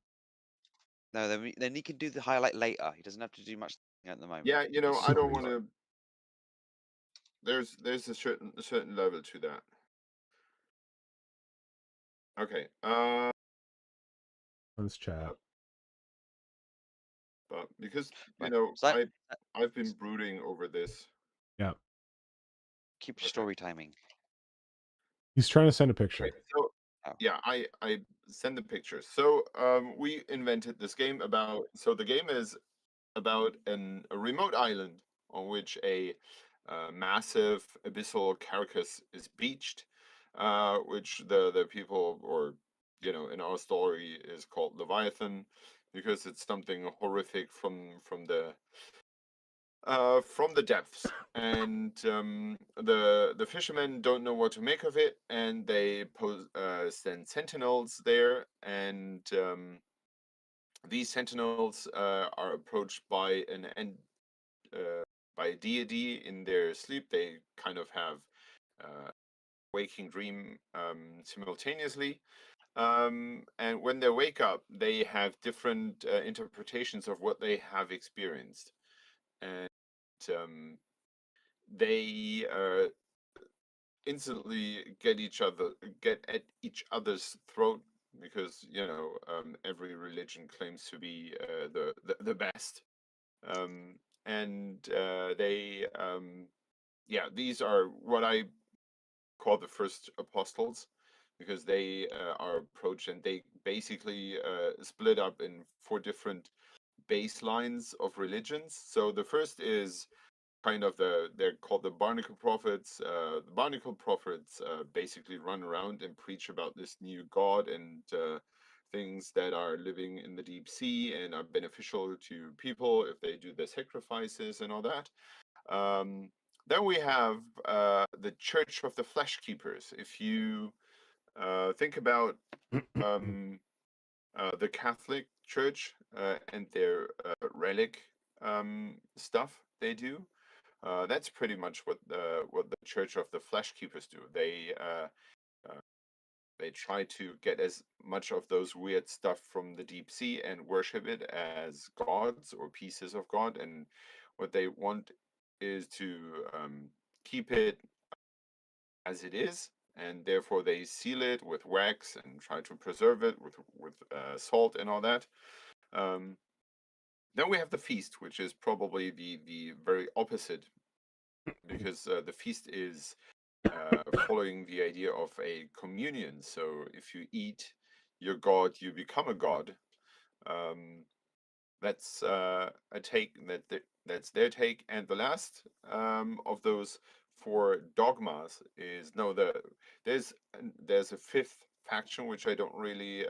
No, then he can do the highlight later. He doesn't have to do much at the moment. Yeah, I don't want to. There's a certain level to that. Okay. Let's chat. But because I've been brooding over this. Yeah. Keep your story timing. He's trying to send a picture. Okay, so yeah, I send the picture. So we invented this game about. So the game is about a remote island on which a massive abyssal carcass is beached, which the people, or in our story, is called Leviathan, because it's something horrific from the depths, and the fishermen don't know what to make of it, and they send sentinels there, and these sentinels are approached by by a deity in their sleep. They kind of have waking dream simultaneously. And when they wake up, they have different interpretations of what they have experienced. And they instantly get at each other's throat because every religion claims to be the best, and these are what I call the first apostles because they are approached and they basically split up in 4 different baselines of religions. So the first is kind of they're called the Barnacle Prophets. The Barnacle Prophets basically run around and preach about this new god and things that are living in the deep sea and are beneficial to people if they do their sacrifices and all that. Then we have the Church of the Flesh Keepers. If you think about the Catholic Church and their relic stuff they do, that's pretty much what the Church of the Flesh Keepers do. They try to get as much of those weird stuff from the deep sea and worship it as gods or pieces of God. And what they want is to keep it as it is, and therefore they seal it with wax and try to preserve it with salt and all that. Then we have the feast, which is probably the very opposite, because the feast is following the idea of a communion. So if you eat your god, you become a god. That's a take that's their take. And the last of those 4 dogmas is there's a fifth faction which I don't really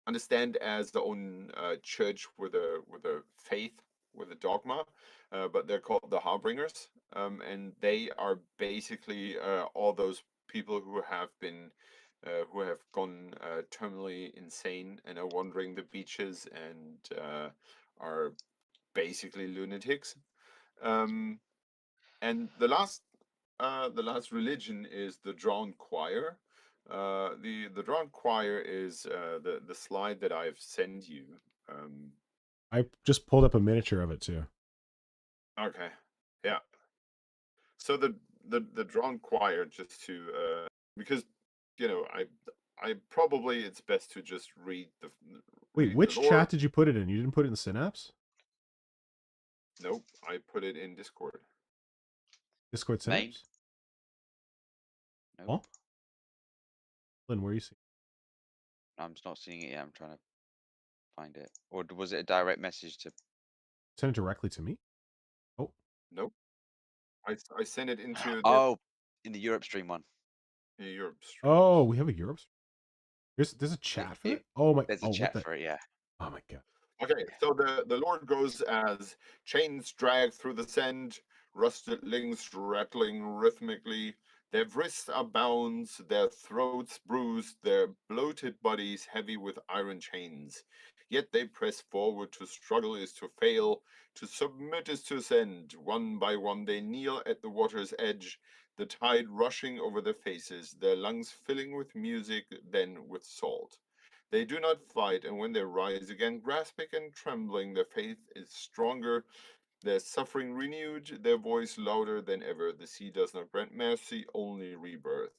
understand as the own church with a faith, with a dogma, but they're called the Harbingers, and they are basically all those people who have gone terminally insane and are wandering the beaches and are basically lunatics. And the last religion is the Drowned Choir. The Drowned Choir is the slide that I've sent you. I just pulled up a miniature of it too. Okay, yeah. So the Drowned Choir, just to because I probably it's best to just read the Wait, read which the lore. chat did you put it in? You didn't put it in Synapse? Nope, I put it in Discord. Discord Main? Synapse? Nope. Oh? Lynn, where are you seeing? I'm just not seeing it yet. I'm trying to find it. Or was it a direct message to? Send it directly to me? Oh. Nope. I sent it into Oh, in the Europe stream one. Europe stream. Oh, we have a Europe stream. There's a chat for it? Oh my There's a chat for it, yeah. Oh my god. Okay, so the Lord goes as chains drag through the sand, rusted links rattling rhythmically, their wrists are bound, their throats bruised, their bloated bodies heavy with iron chains. Yet they press forward. To struggle is to fail, to submit is to ascend. One by one they kneel at the water's edge, the tide rushing over their faces, their lungs filling with music, then with salt. They do not fight, and when they rise again, grasping and trembling, their faith is stronger, their suffering renewed, their voice louder than ever. The sea does not grant mercy, only rebirth.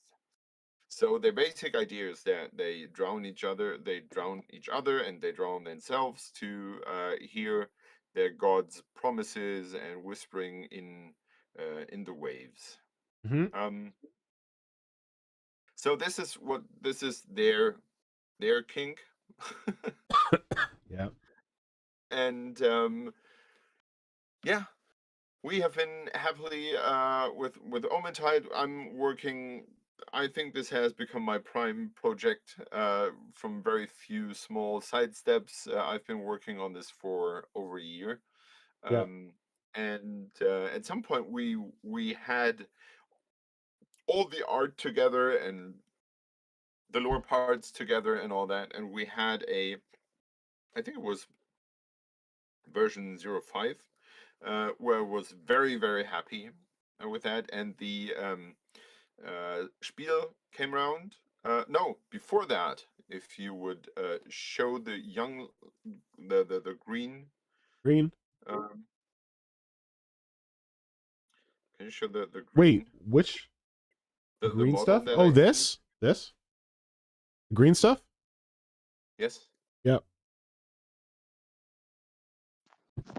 So the basic idea is that they drown each other, and they drown themselves to hear their god's promises and whispering in the waves. Mm-hmm. So this is their kink. Yeah. And yeah, we have been happily with Omentide. I'm working. I think this has become my prime project. From very few small side steps, I've been working on this for over a year. Yeah. And at some point, we had all the art together and the lore parts together and all that, and we had I think it was version 05, where I was very, very happy with that. And the Spiel came around. No, before that, if you would show the green. Green. Um, Can you show the Wait, green? which The green model stuff? that Oh, I sent? this green stuff. Yes. Yep,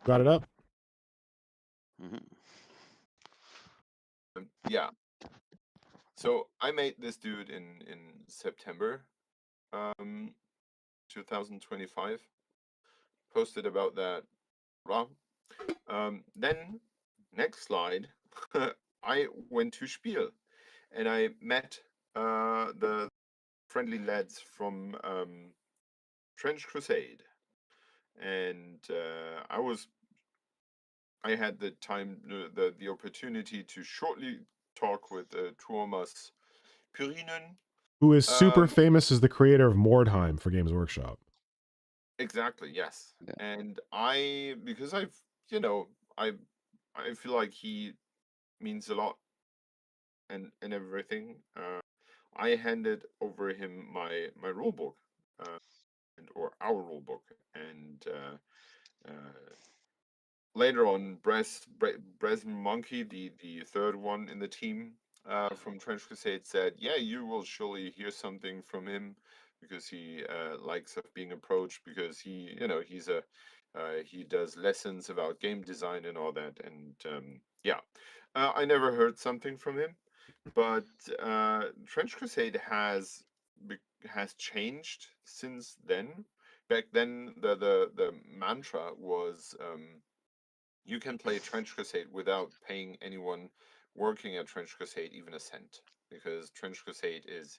got it up. Mhm. Yeah. So I made this dude in September, 2025. Posted about that. Blah. Then next slide, I went to Spiel, and I met the friendly lads from French Crusade, and I had the time, the opportunity to shortly talk with Tuomas Pyrinen. Who is super Um, famous as the creator of Mordheim for Games Workshop. exactly, yes. Yeah. And because I've, I feel like he means a lot and everything. I handed over him my rule book, or our rule book, and later on, Brez Monkey, the third one in the team from Trench Crusade, said, "Yeah, you will surely hear something from him because he likes of being approached because he does lessons about game design and all that." And yeah, I never heard something from him, but Trench Crusade has changed since then. Back then, the mantra was. You can play Trench Crusade without paying anyone working at Trench Crusade even a cent, because Trench Crusade is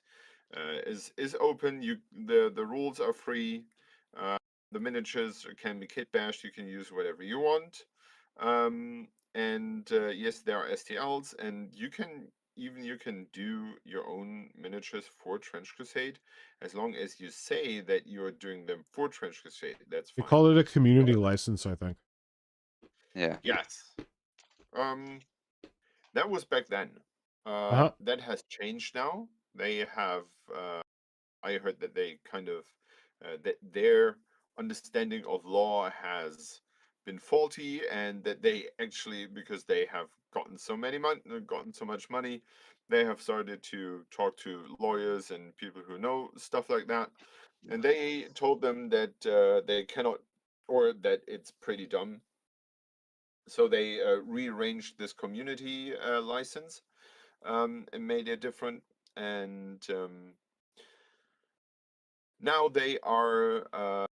open. The rules are free. Uh, the miniatures can be kit bashed. You can use whatever you want. And yes, there are STLs, and you can do your own miniatures for Trench Crusade as long as you say that you're doing them for Trench Crusade. That's They fine. call it a community license, I think. Yeah. Yes. That was back then. Uh-huh. That has changed now. They have. I heard that they kind of that their understanding of law has been faulty, and that they actually, because they have gotten gotten so much money, they have started to talk to lawyers and people who know stuff like that, and they told them that they cannot, or that it's pretty dumb, so they rearranged this community license, and made it different. And now they are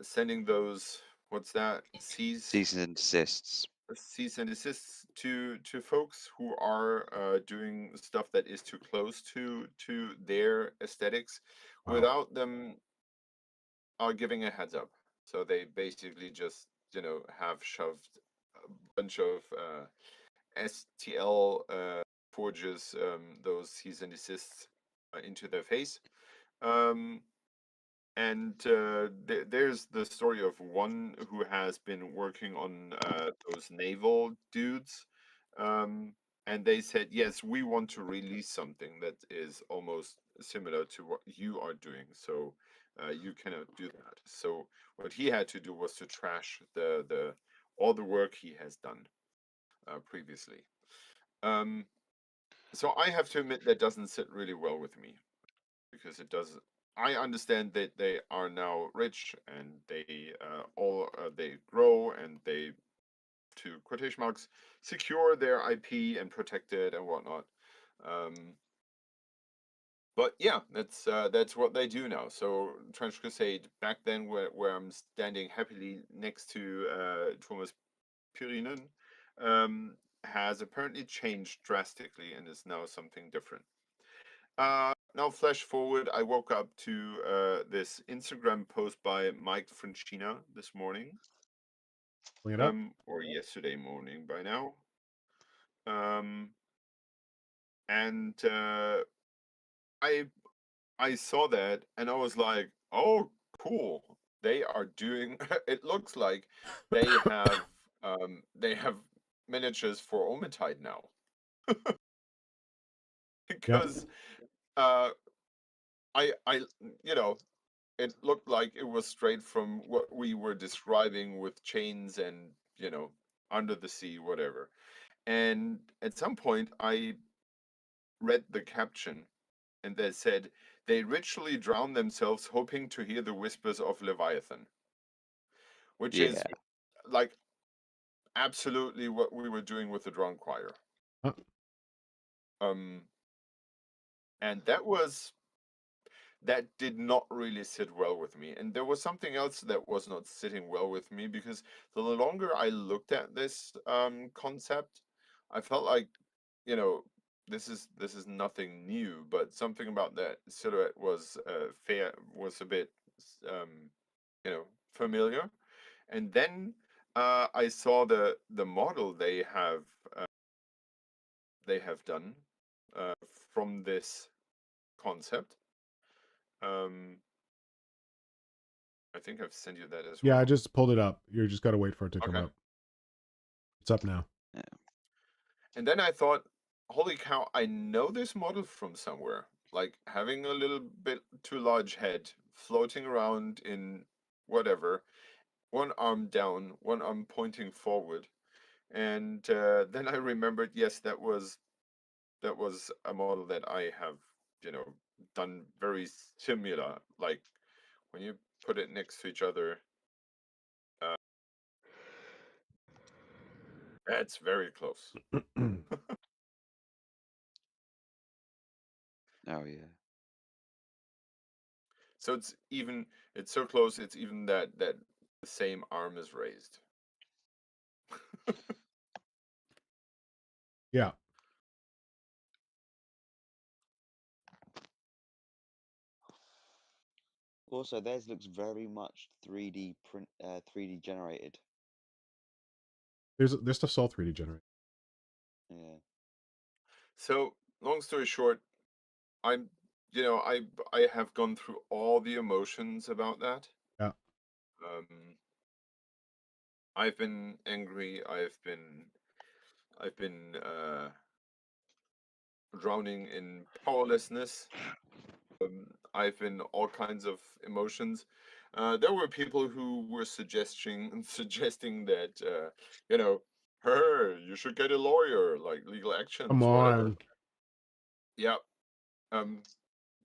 sending those, what's that, Cease and desists. cease and desists to folks who are doing stuff that is too close to their aesthetics, Wow. without them giving a heads up. So they basically just have shoved a bunch of STL forges, those cease and desists into their face. Um, and there's the story of one who has been working on those naval dudes. And they said, yes, we want to release something that is almost similar to what you are doing. So you cannot do that. So what he had to do was to trash the all the work he has done previously. So I have to admit that doesn't sit really well with me, because it does. I understand that they are now rich, and they grow, and they, to quotation marks, secure their IP and protect it and whatnot. But yeah, that's what they do now. So Trench Crusade back then, where I'm standing happily next to Thomas Pyrinen, has apparently changed drastically and is now something different. Now, flash forward, I woke up to this Instagram post by Mike Francina this morning, Bring it up. or yesterday morning by now. And I saw that, and I was like, oh, cool. They are doing. It looks like they have miniatures for Omentide now, Yeah. because I it looked like it was straight from what we were describing with chains and under the sea, whatever. And at some point, I read the caption, and they said they ritually drown themselves, hoping to hear the whispers of Leviathan, which is Yeah. like absolutely what we were doing with the drone choir. Huh. And that did not really sit well with me. And there was something else that was not sitting well with me, because the longer I looked at this concept, I felt like, you know, this is nothing new, but something about that silhouette was was a bit you know, familiar. And then I saw the model they have done from this concept. Um, I think I've sent you that as Yeah, I well. just pulled it up. You just got to wait for it to come Okay. up. It's up now. Yeah. And then I thought, holy cow, I know this model from somewhere. Like having a little bit too large head, floating around in whatever, one arm down, one arm pointing forward. And then I remembered, yes, that was a model that I have, you know, done very similar. Like when you put it next to each other, that's very close. Oh yeah. So it's so close, it's even that the same arm is raised. Yeah. Also, theirs looks very much 3D print, 3D generated. There's stuff's all 3D generated. Yeah. So long story short, I'm you know, I have gone through all the emotions about that. Yeah. Um, I've been angry. I've been drowning in powerlessness. I've been all kinds of emotions. There were people who were suggesting that you know, her, you should get a lawyer, like legal Come actions, whatever. on. Yeah. Um,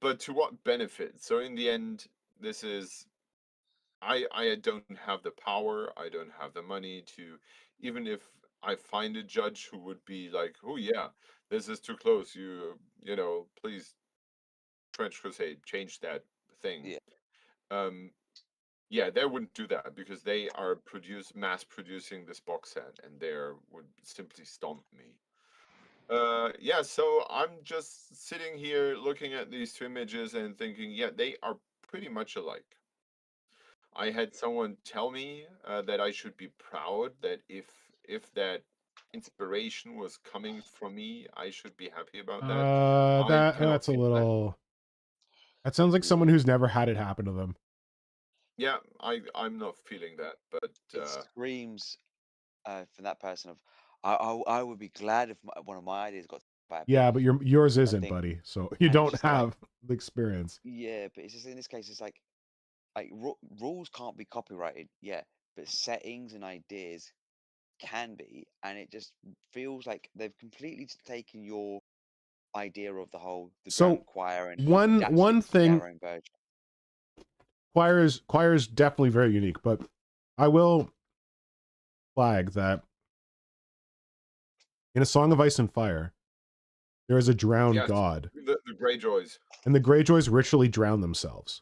but to what benefit? So in the end, this is I don't have the power, I don't have the money to, even if I find a judge who would be like, oh yeah, this is too close, you know, please, French Crusade, change that thing. Yeah. Um, yeah, they wouldn't do that because they are mass producing this box set, and they would simply stomp me. Yeah, so I'm just sitting here looking at these two images and thinking, yeah, they are pretty much alike. I had someone tell me that I should be proud that if that inspiration was coming from me, I should be happy about that. I cannot That's a feel that. little. That sounds like someone who's never had it happen to them. Yeah, I'm not feeling that, but It screams from that person of, I would be glad if one of my ideas got by a Yeah, big. but yours I isn't, think, buddy. So you and it's don't just like, have the experience. yeah, but it's just in this case, it's like rules can't be copyrighted, yeah, but settings and ideas can be, and it just feels like they've completely taken your idea of the So drowned choir and adapted it one to thing, their own version. choir is definitely very unique, but I will flag that in A Song of Ice and Fire, there is a drowned yes, god, the Greyjoys, and the Greyjoys ritually drown themselves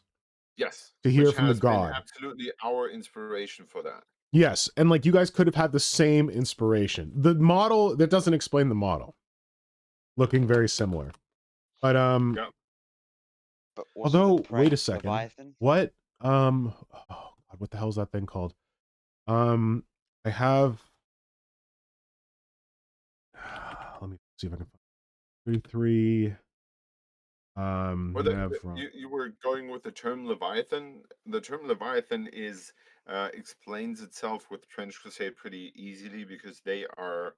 yes, to hear which from the has been god. absolutely our inspiration for that. Yes, and like you guys could have had the same inspiration. The model that doesn't explain the model, looking very similar. But Yeah. But also the although wait a prey second, Leviathan. what oh god, what the hell is that thing called? I have. Let me see if I can find 33. Well, Nav. you were going with the term Leviathan. The term Leviathan is explains itself with Trench Crusade pretty easily because um,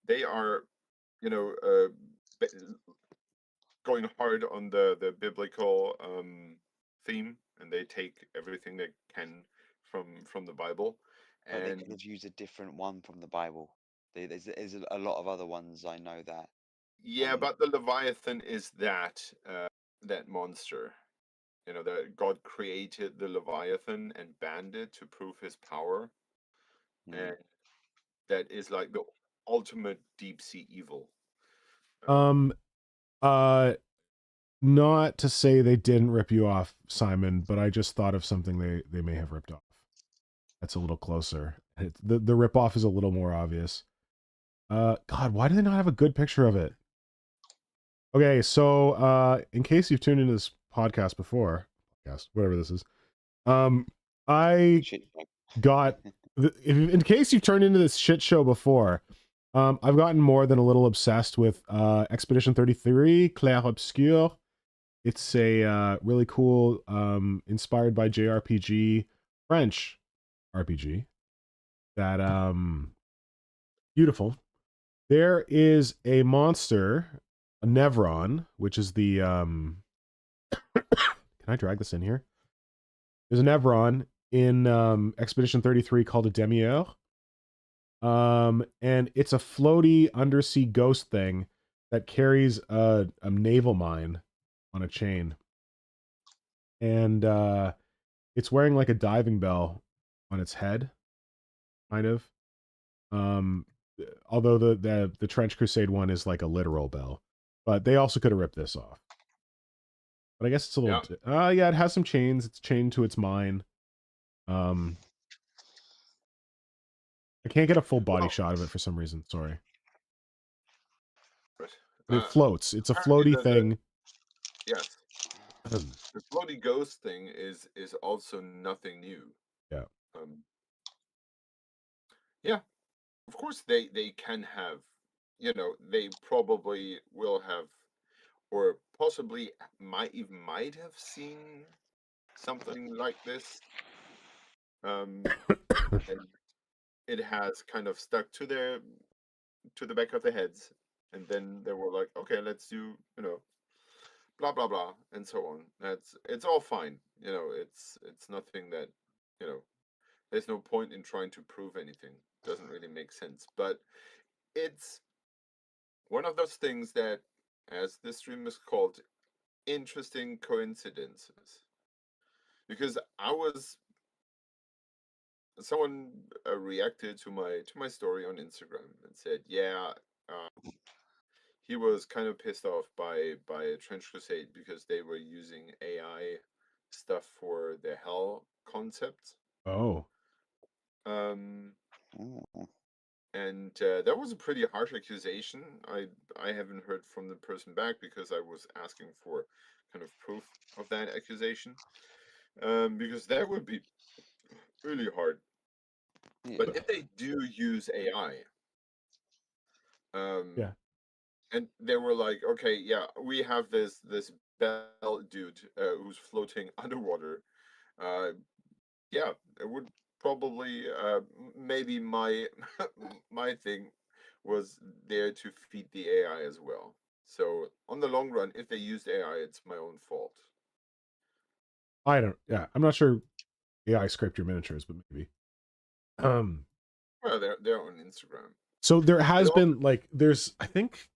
they are, you know, ba- going hard on the biblical theme, and they take everything they can from the Bible. But they And could have used a different one from the Bible. There's a lot of other ones I know that. yeah, but the Leviathan is that monster. You know, God created the Leviathan and banned it to prove his power, and that is like the ultimate deep sea evil. Uh not to say they didn't rip you off, Simon, but I just thought of something they may have ripped off. That's a little closer. The rip off is a little more obvious. God, why do they not have a good picture of it? Okay, so in case you've tuned into this podcast before, whatever this is, I got in case you've turned into this shit show before, I've gotten more than a little obsessed with Expedition 33 Clair Obscur. It's a really cool, inspired by JRPG, French RPG. That beautiful. There is a monster, a Nevron, which is the Can I drag this in here? There's a Nevron in Expedition 33 called a Demiurge. And it's a floaty undersea ghost thing that carries a naval mine on a chain. And it's wearing like a diving bell on its head, kind of. Although the Trench Crusade one is like a literal bell. But they also could have ripped this off. But I guess it's a little yeah, it has some chains. It's chained to its mine. I can't get a full body shot of it for some reason. Sorry. But it floats. It's a floaty thing. Yes. The floaty ghost thing is also nothing new. Yeah. Yeah. Of course they can have, you know, they probably will have, or possibly might have seen something like this. And it has kind of stuck to the back of their heads, and then they were like, okay, let's do, you know, blah blah blah, and so on. It's all fine, you know. It's nothing that, you know, there's no point in trying to prove anything. Doesn't really make sense. But it's one of those things that, as this stream is called, interesting coincidences. Because someone reacted to my story on Instagram and said, yeah, he was kind of pissed off by Trench Crusade because they were using AI stuff for the hell concept. Oh. And that was a pretty harsh accusation. I haven't heard from the person back because I was asking for kind of proof of that accusation. Because that would be really hard. But if they do use AI, yeah, and they were like, okay, yeah, we have this bell dude who's floating underwater. Yeah, it would probably maybe my my thing was there to feed the AI as well. So on the long run, if they used AI, it's my own fault. I'm not sure AI scraped your miniatures, but maybe. Well, they're on Instagram. So there has been like there's I think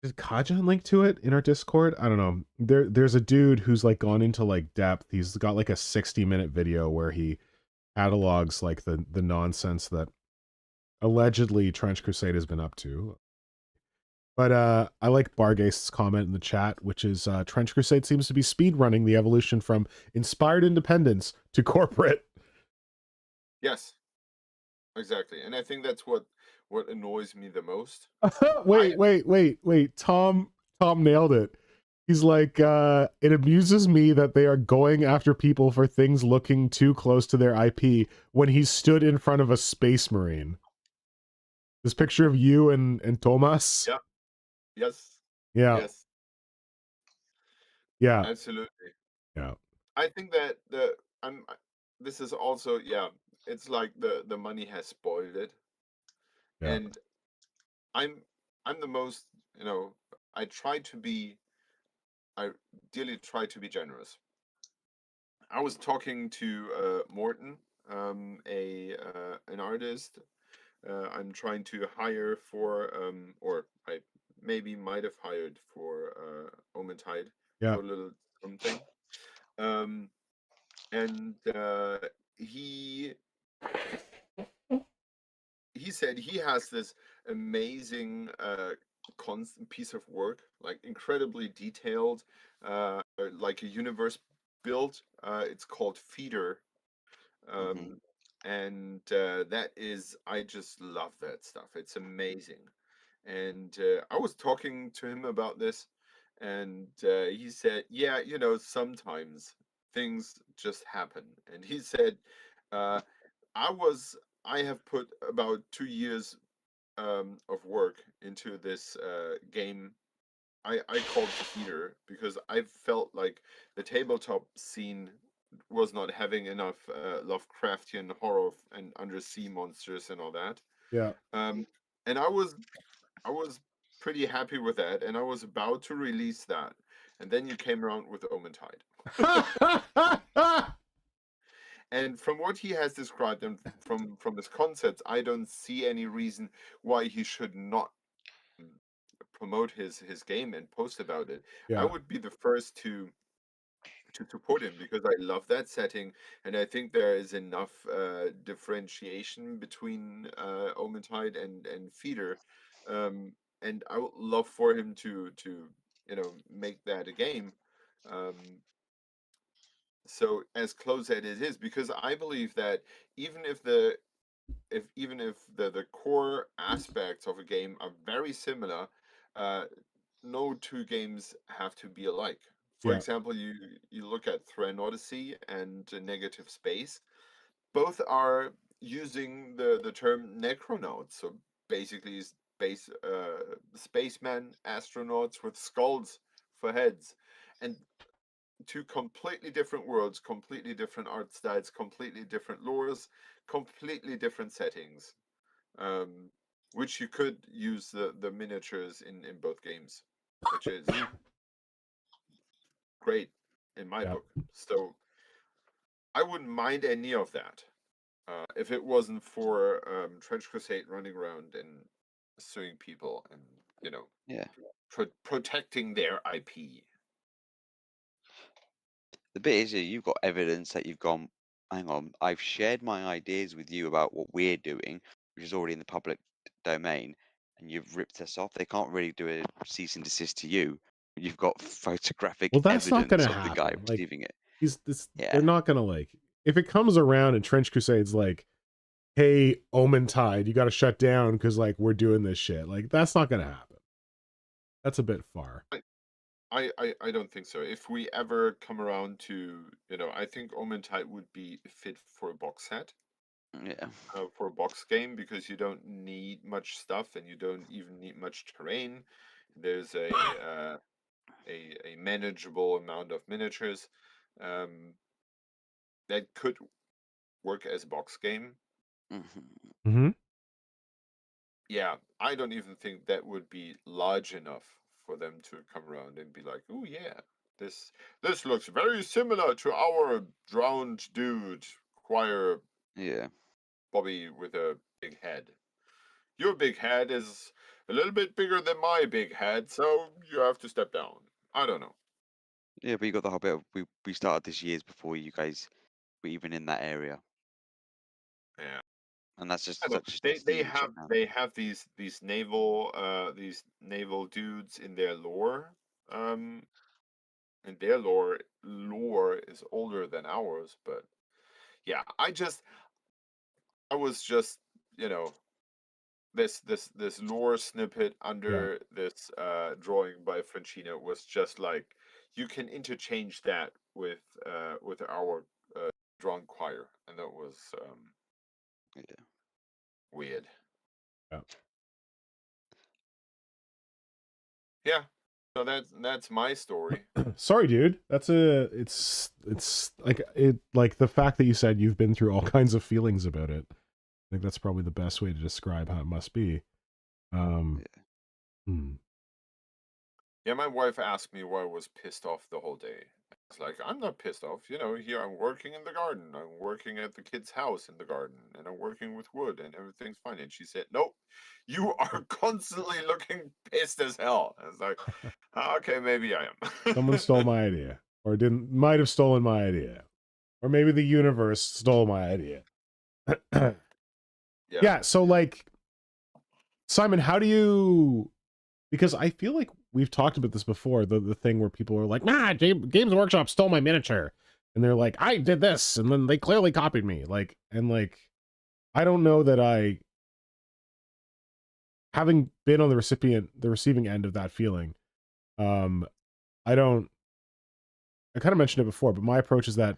did Kaja link to it in our Discord? I don't know. There's a dude who's like gone into like depth. He's got like a 60-minute video where he catalogs like the nonsense that allegedly Trench Crusade has been up to. But I like Bargase's comment in the chat, which is Trench Crusade seems to be speedrunning the evolution from inspired independence to corporate. Yes, exactly. And I think that's what annoys me the most. Wait. Tom nailed it. He's like, it amuses me that they are going after people for things looking too close to their IP when he stood in front of a space marine. This picture of you and Thomas. Yeah. Yes. Yeah. Yes. Yeah. Absolutely. Yeah. I think that this is also, yeah, it's like the money has spoiled it. Yeah. And I'm the most, you know, I ideally try to be generous. I was talking to Morton an artist I'm trying to hire for, or I maybe might have hired for Omentide Yeah. for a little something. And he said he has this amazing piece of work, like incredibly detailed, like a universe built. It's called Feeder. Um, and that is, I just love that stuff. It's amazing. And I was talking to him about this, and he said, "Yeah, you know, sometimes things just happen." And he said, uh, "I was, I have put about 2 years of work into this game. I called Feeder because I felt like the tabletop scene was not having enough Lovecraftian horror and undersea monsters and all that. Yeah. And I was pretty happy with that, and I was about to release that, and then you came around with Omentide. And from what he has described and from his concepts, I don't see any reason why he should not promote his game and post about it. I Yeah. would be the first to support him because I love that setting, and I think there is enough differentiation between Omentide and Feeder, and I would love for him to you know make that a game. Um, so as close as it is, because I believe that even if the core aspects of a game are very similar, uh, no two games have to be alike. For Yeah. example, you look at Thran Odyssey and Negative Space. Both are using the term necronauts, so basically spacemen, astronauts with skulls for heads, and two completely different worlds, completely different art styles, completely different lores, completely different settings, um, which you could use the miniatures in both games, which is great in my Yeah. book. So I wouldn't mind any of that if it wasn't for Trench Crusade running around and suing people and you know Yeah. protecting their IP. The bit is you've got evidence that you've gone, hang on, I've shared my ideas with you about what we're doing, which is already in the public domain, and you've ripped us off. They can't really do a cease and desist to you. You've got photographic Well, that's not going evidence to of the guy happen. Like, receiving it. they're Yeah. not going to, like, if it comes around and Trench Crusade's like, hey, Omentide, you got to shut down because, like, we're doing this shit. Like, that's not going to happen. That's a bit far. I don't think so. If we ever come around to, you know, I think Omentide would be fit for a box set, Yeah. for a box game, because you don't need much stuff and you don't even need much terrain. There's a manageable amount of miniatures um, that could work as a box game. Mm-hmm. Yeah, I don't even think that would be large enough for them to come around and be like, "Oh yeah, this looks very similar to our drowned dude, choir Yeah. Bobby with a big head. Your big head is a little bit bigger than my big head, so you have to step down." I don't know. Yeah, but you got the whole bit of we started this years before you guys were even in that area. Yeah. And that's I just don't. such a They huge have amount. these naval dudes in their lore, and their lore is older than ours. But yeah, I was just you know this lore snippet Yeah. under this drawing by Francina was just like you can interchange that with our drawn choir, and that was Yeah. weird. Yeah. Yeah. So that's my story. Sorry, dude. It's like like the fact that you said you've been through all kinds of feelings about it. I think that's probably the best way to describe how it must be. Yeah. Hmm. Yeah, my wife asked me why I was pissed off the whole day. It's like, I'm not pissed off. You know, here I'm working in the garden. I'm working at the kid's house in the garden, and I'm working with wood, and everything's fine. And she said, nope, you are constantly looking pissed as hell. And it's like, okay, maybe I am. Someone stole my idea, or might have stolen my idea, or maybe the universe stole my idea. Yeah. So like, Simon, how do you? Because I feel like we've talked about this before. The thing where people are like, nah, Games Workshop stole my miniature, and they're like, I did this, and then they clearly copied me. Like, and like, I don't know that I, having been on the receiving end of that feeling, I kind of mentioned it before, but my approach is that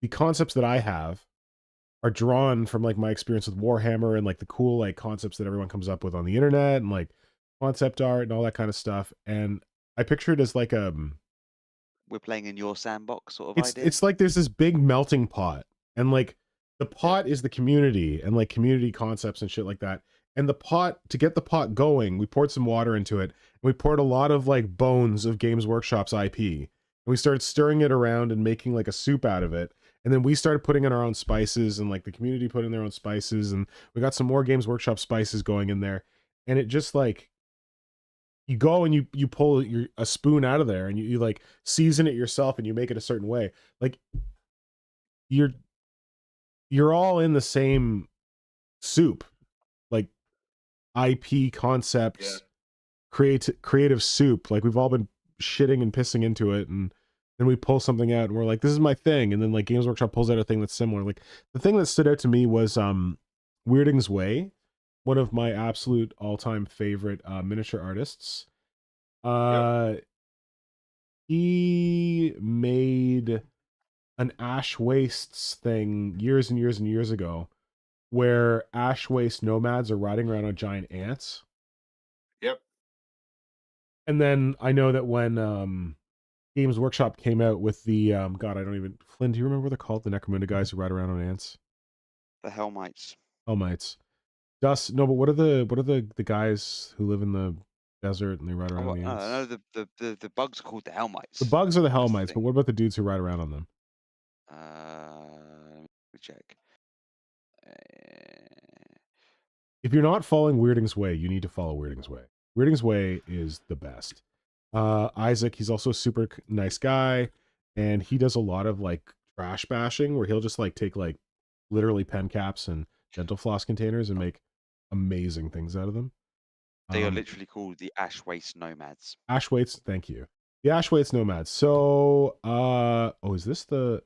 the concepts that I have are drawn from like my experience with Warhammer and like the cool like concepts that everyone comes up with on the internet and like concept art and all that kind of stuff. And I picture it as like we're playing in your sandbox sort of idea. It's like there's this big melting pot, and like the pot is the community and like community concepts and shit like that. And the pot, to get the pot going, we poured some water into it, and we poured a lot of like bones of Games Workshop's IP, and we started stirring it around and making like a soup out of it. And then we started putting in our own spices, and like the community put in their own spices, and we got some more Games Workshop spices going in there. And it just like, you go and you pull a spoon out of there, and you like season it yourself, and you make it a certain way. Like you're all in the same soup, like IP concepts, creative soup. Like we've all been shitting and pissing into it, and then we pull something out, and we're like, this is my thing. And then like Games Workshop pulls out a thing that's similar. Like the thing that stood out to me was Weirdingsway, one of my absolute all-time favorite miniature artists. He made an Ash Wastes thing years and years and years ago, where Ash Waste nomads are riding around on giant ants. Yep. And then I know that when Games Workshop came out with the God, I don't even, Flynn, do you remember what they're called? The Necromunda guys who ride around on ants? The Hellmites. Hellmites. No, but what are the guys who live in the desert and they ride around on the ants? No, the bugs are called the Hellmites. The bugs are the Hellmites, but what about the dudes who ride around on them? Let me check. If you're not following Weirdingsway, you need to follow Weirdingsway. Weirdingsway is the best. Isaac, he's also a super nice guy, and he does a lot of like trash bashing where he'll just like take like literally pen caps and dental floss containers and make amazing things out of them. They are literally called the Ash Waste Nomads. Ash Waste, thank you. The Ash Waste Nomads. So, is this the...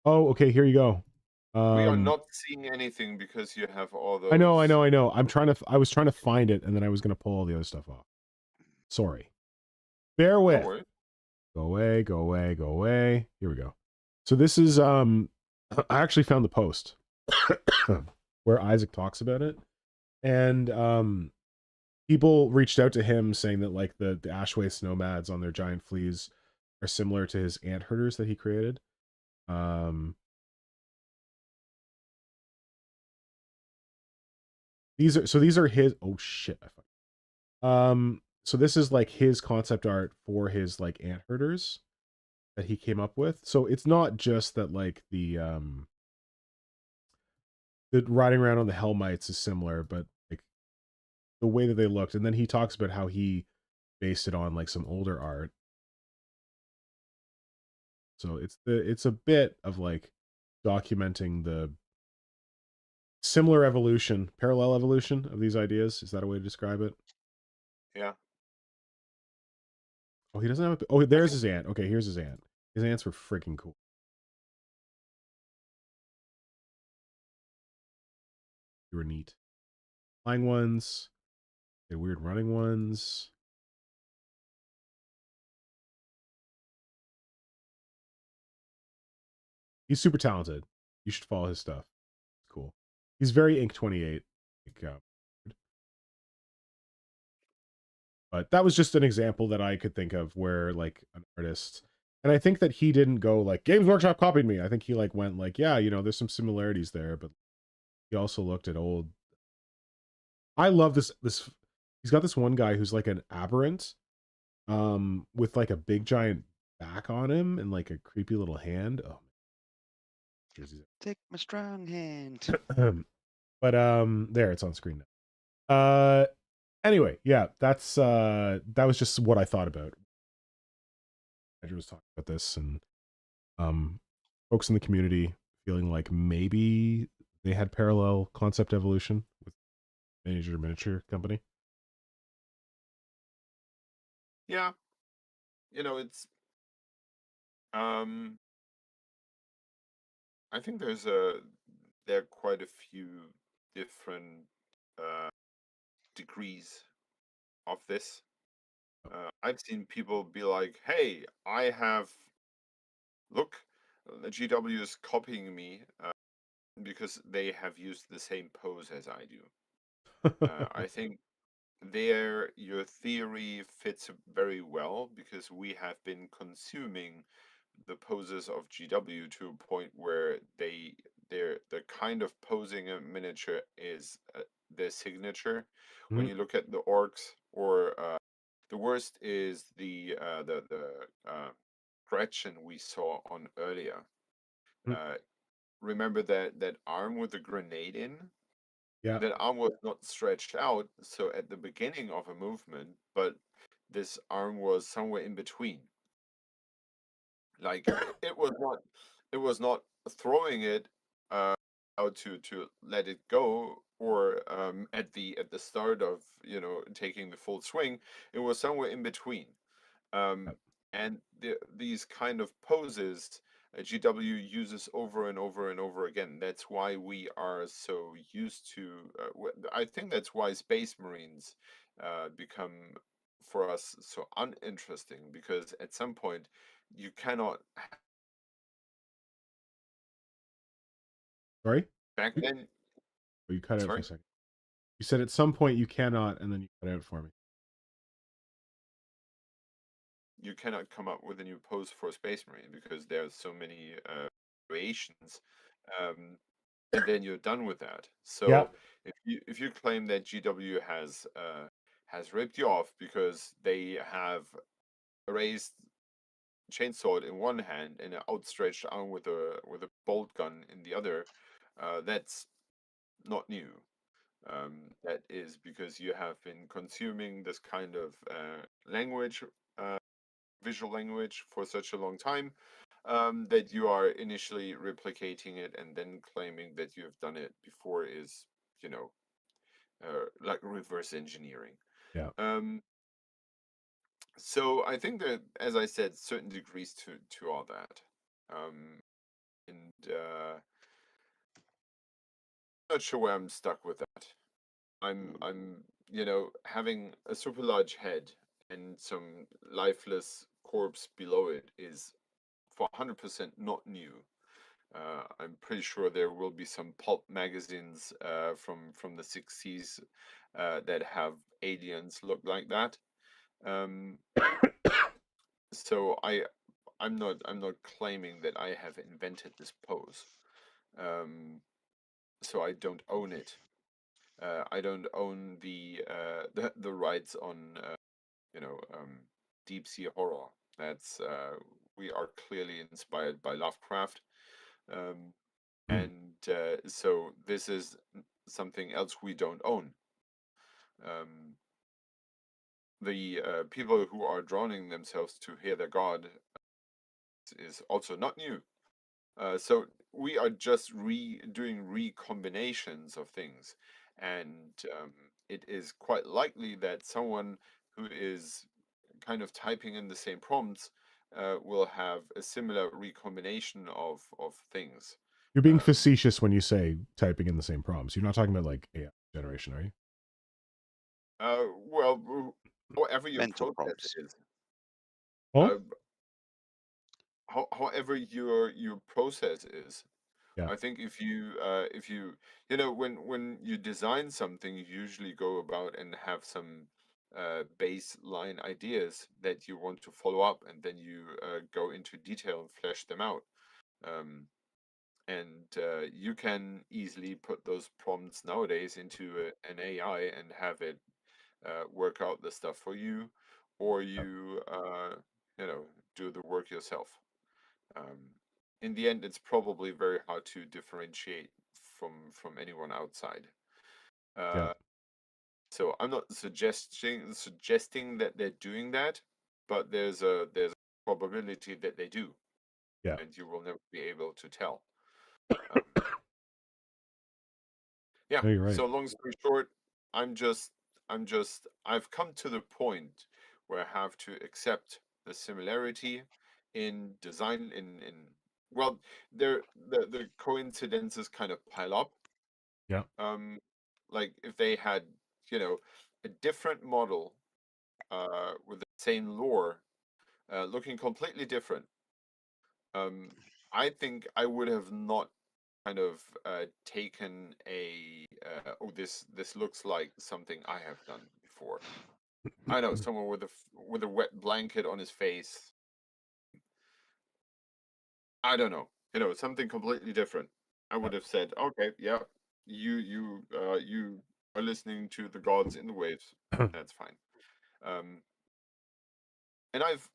Oh, okay, here you go. We are not seeing anything because you have all those... I know. I was trying to find it, and then I was going to pull all the other stuff off. Sorry. Bear with. Go away. Here we go. So this is, I actually found the post where Isaac talks about it. And people reached out to him saying that like the Ash Waste Nomads on their giant fleas are similar to his ant herders that he created. These are his, oh shit. So this is like his concept art for his like ant herders that he came up with. So it's not just that like the riding around on the Hellmites is similar, but like the way that they looked. And then he talks about how he based it on like some older art. So it's a bit of like documenting the similar evolution, parallel evolution of these ideas. Is that a way to describe it? Yeah. Oh, he doesn't have a... Oh, there's his ant. Okay, here's his ant. His ants were freaking cool. They were neat. Flying ones. They had weird running ones. He's super talented. You should follow his stuff. It's cool. He's very Ink 28. But that was just an example that I could think of where like an artist, and I think that he didn't go like Games Workshop copied me. I think he like went like, yeah, you know, there's some similarities there, but he also looked at old. I love this. He's got this one guy who's like an aberrant, with like a big giant back on him and like a creepy little hand. Oh, Take my strong hand. but there, it's on screen now. Anyway, yeah, that was just what I thought about. Hydra was talking about this, and folks in the community feeling like maybe they had parallel concept evolution with major miniature company. Yeah, it's I think there are quite a few different degrees of this. I've seen people be like, "Hey, look, the GW is copying me because they have used the same pose as I do." I think your theory fits very well because we have been consuming the poses of GW to a point where the kind of posing a miniature is their signature. When Mhm. you look at the orcs, or the worst is the Gretchin we saw on earlier. Mhm. Remember that arm with the grenade in? Yeah. That arm was not stretched out, so at the beginning of a movement, but this arm was somewhere in between. Like it was not throwing it out to let it go, or at the start of taking the full swing. It was somewhere in between. Yeah. And these kind of poses GW uses over and over and over again. That's why we are so used to. I think that's why Space Marines become for us so uninteresting, because at some point you cannot. Sorry? Back then, Oh, you cut out for a sorry, second. You said at some point you cannot, and then you cut out for me. you cannot come up with a new pose for Space Marine because there's so many variations. Um, and then you're done with that. Yeah. So if you claim that GW has ripped you off because they have raised chainsaw in one hand and an outstretched arm with a bolt gun in the other, that's not new. That is because you have been consuming this kind of language, visual language, for such a long time, that you are initially replicating it and then claiming that you have done it before is, you know, like reverse engineering. Yeah. Um, so I think that, as I said, certain degrees to all that. And not sure where I'm stuck with that. I'm having a super large head and some lifeless corpse below it is for 100% not new. I'm pretty sure there will be some pulp magazines from the 60s that have aliens look like that. Um, so I'm not claiming that I have invented this pose. Um, so I don't own it. I don't own the rights on deep sea horror. That's We are clearly inspired by Lovecraft. Um, and so this is something else we don't own. Um, the people who are drowning themselves to hear their god is also not new. So we are just doing recombinations of things, and it is quite likely that someone who is kind of typing in the same prompts will have a similar recombination of things. You're being Um, facetious when you say typing in the same prompts. You're not talking about like AI generation, are you? well, however your Mental process prompts. is, Oh, uh, however your process is, yeah. I think if you when you design something, you usually go about and have some baseline ideas that you want to follow up, and then you go into detail and flesh them out. Um, and you can easily put those prompts nowadays into an AI and have it work out the stuff for you, or you do the work yourself. In the end, it's probably very hard to differentiate from anyone outside. Yeah. So I'm not suggesting that they're doing that, but there's a probability that they do. Yeah. And you will never be able to tell. Yeah. No, you're right. So long story short, I've come to the point where I have to accept the similarity in design well, the coincidences kind of pile up. Yeah. Like if they had, a different model with the same lore, looking completely different, I think I would have not kind of taken this looks like something I have done before. I know someone with a wet blanket on his face. I don't know, something completely different. I would have said, okay, yeah, you are listening to the gods in the waves. That's fine. And I've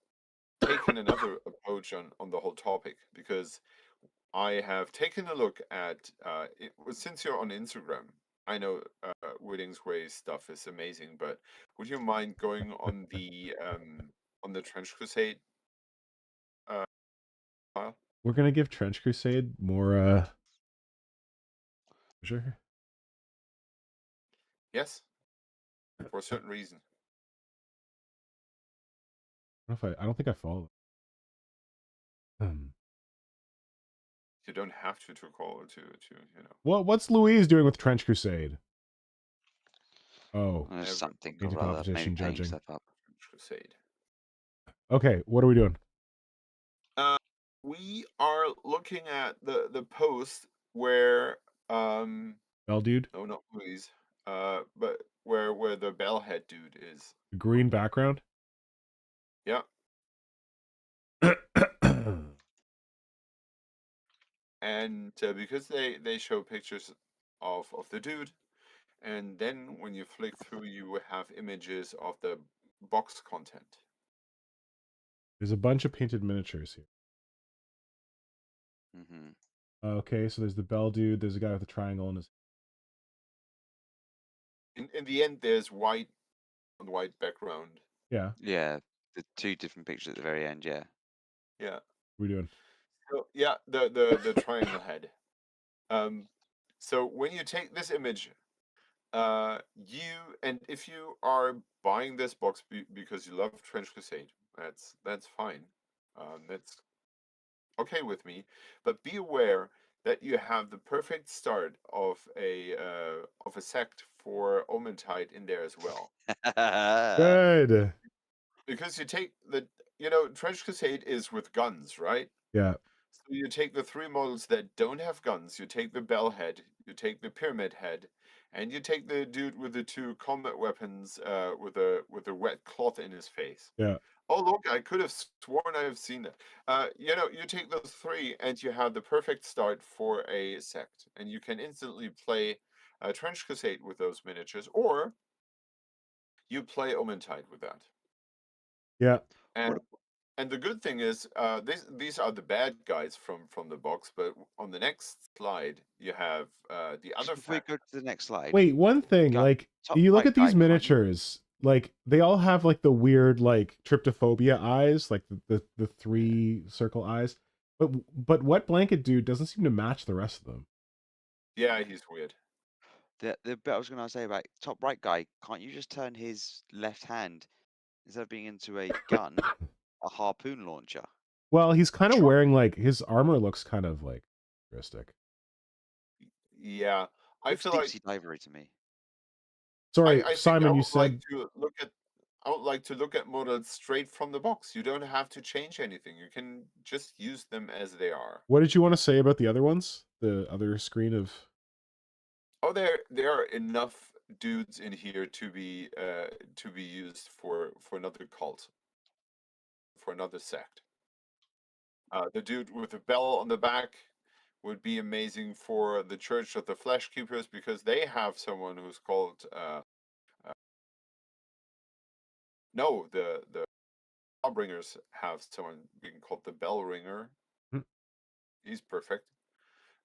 taken another approach on the whole topic because I have taken a look at since you're on Instagram. I know Weirdingsway stuff is amazing, but would you mind going on the Trench Crusade file? We're gonna give Trench Crusade more sure. Yes, for a certain reason. I don't think I follow. You don't have to call to What's Louise doing with Trench Crusade? Oh, There's Every something Into or other, maybe competition paying judging. stuff up. Trench Crusade. okay. What are we doing? We are looking at the post where Bell dude, no, not Louise, but where the bellhead dude is. green background. Yeah. And because they show pictures of the dude, and then when you flick through, you have images of the box content. There's a bunch of painted miniatures here. Mm-hmm. Okay, so there's the Bell dude. There's a guy with a triangle in his. In the end, there's white on white background. Yeah. Yeah, the two different pictures at the very end. Yeah. Yeah. What are we doing? So yeah, the triangle head. So when you take this image, if you are buying this box because you love Trench Crusade, that's fine. That's okay with me. But be aware that you have the perfect start of a sect for Omentide in there as well. Good. Because you take Trench Crusade is with guns, right? Yeah. So you take the three models that don't have guns, you take the bell head, you take the pyramid head, and you take the dude with the two combat weapons with a wet cloth in his face. Yeah. Oh look, I could have sworn I have seen that. You take those three and you have the perfect start for a sect, and you can instantly play Trench Crusade with those miniatures, or you play Omentide with that. Yeah. And and the good thing is, these are the bad guys from the box. But on the next slide, you have the other Just before we fact. go to the next slide, Wait, one thing, Got like top you look right at these guy, can't you- miniatures, like they all have like the weird like tryptophobia eyes, like the three circle eyes. But Wet Blanket dude doesn't seem to match the rest of them. Yeah, he's weird. the bit I was going to say about top right guy, can't you just turn his left hand instead of being into a gun, a harpoon launcher? Well, he's kind of Sure. wearing like his armor looks kind of like futuristic. Yeah, I Looks feel deep like sea divery to me. Sorry, I think Simon, you said I would like to look at models straight from the box. You don't have to change anything. You can just use them as they are. what did you want to say about the other ones? The other screen of Oh, there are enough dudes in here to be used for another cult, for another sect. The dude with the bell on the back would be amazing for the Church of the Flesh Keepers because they have someone who's called No, the Lawbringers have someone being called the Bell Ringer. Hmm. He's perfect.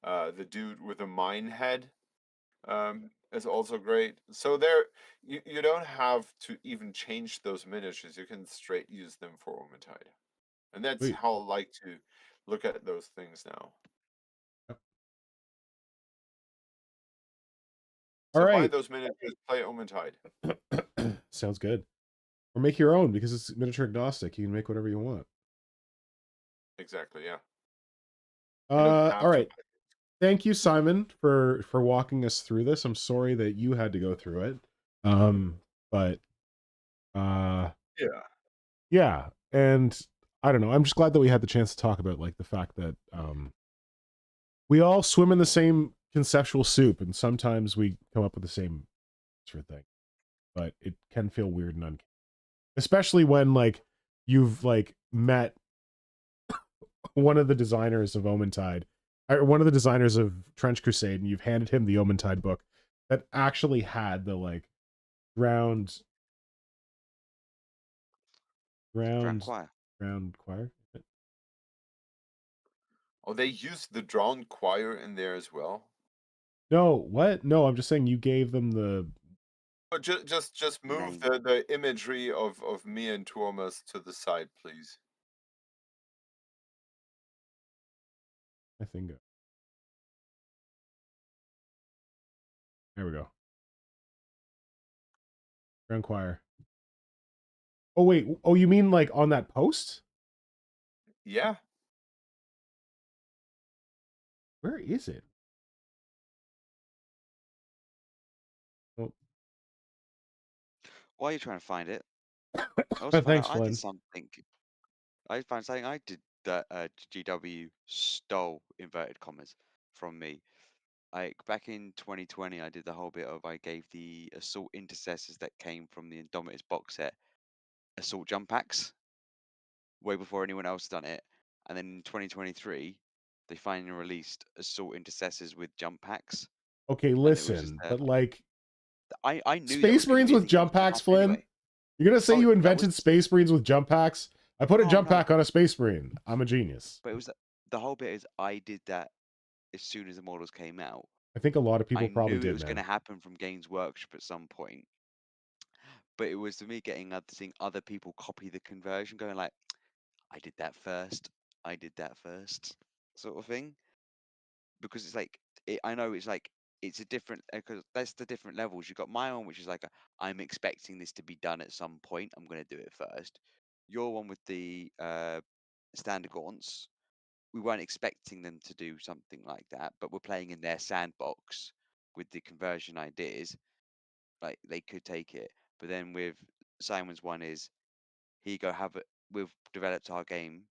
The dude with a mine head is also great. So you don't have to even change those miniatures. You can straight use them for Omentide. And that's Sweet. how I like to look at those things now. Yep. So All buy right. those miniatures, play Omentide. Sounds good. Or make your own because it's miniature agnostic. You can make whatever you want. Exactly, yeah. You don't have All to. right. Thank you, Simon, for walking us through this. I'm sorry that you had to go through it. But Yeah. yeah, and I don't know. I'm just glad that we had the chance to talk about like the fact that we all swim in the same conceptual soup, and sometimes we come up with the same sort of thing. But it can feel weird and uncanny, especially when like you've like met one of the designers of Omentide, or one of the designers of Trench Crusade, and you've handed him the Omentide book that actually had the like ground Choir. choir. Oh, they used the drowned choir in there as well. No, what? No, I'm just saying you gave them the. But just move Name. the imagery of me and Thomas to the side, please. I think. There we go. Ground choir. Oh wait. Oh, you mean like on that post? Yeah. Where is it? Oh, While you're trying to find it, I also found thanks, out I did Flynn. something. I found something I did that GW stole inverted commas from me. Back in 2020, I did the whole bit of I gave the assault intercessors that came from the Indomitus box set assault jump packs way before anyone else done it, and then in 2023 they finally released assault intercessors with jump packs, Okay, and it was just listen, but like I knew that Space was going to Marines be a with thing that was jump going to packs, happen Flynn? anyway. You're gonna say Oh, you that was invented Space Marines with jump packs? I put a jump no, pack on a Space Marine. I'm a genius. but it was the whole bit is I did that as soon as the models came out. I think a lot of I people probably knew it did, was going man. to happen from Games Workshop at some point, but it was me seeing other people copy the conversion, going like, I did that first, sort of thing. Because it's like I know it's like it's a different because that's the different levels. You've got my one, which is like I'm expecting this to be done at some point. I'm going to do it first. Your one with the standard gaunts, we weren't expecting them to do something like that, but we're playing in their sandbox with the conversion ideas. Like they could take it, but then with Simon's one is here you go, have it. We've developed our game.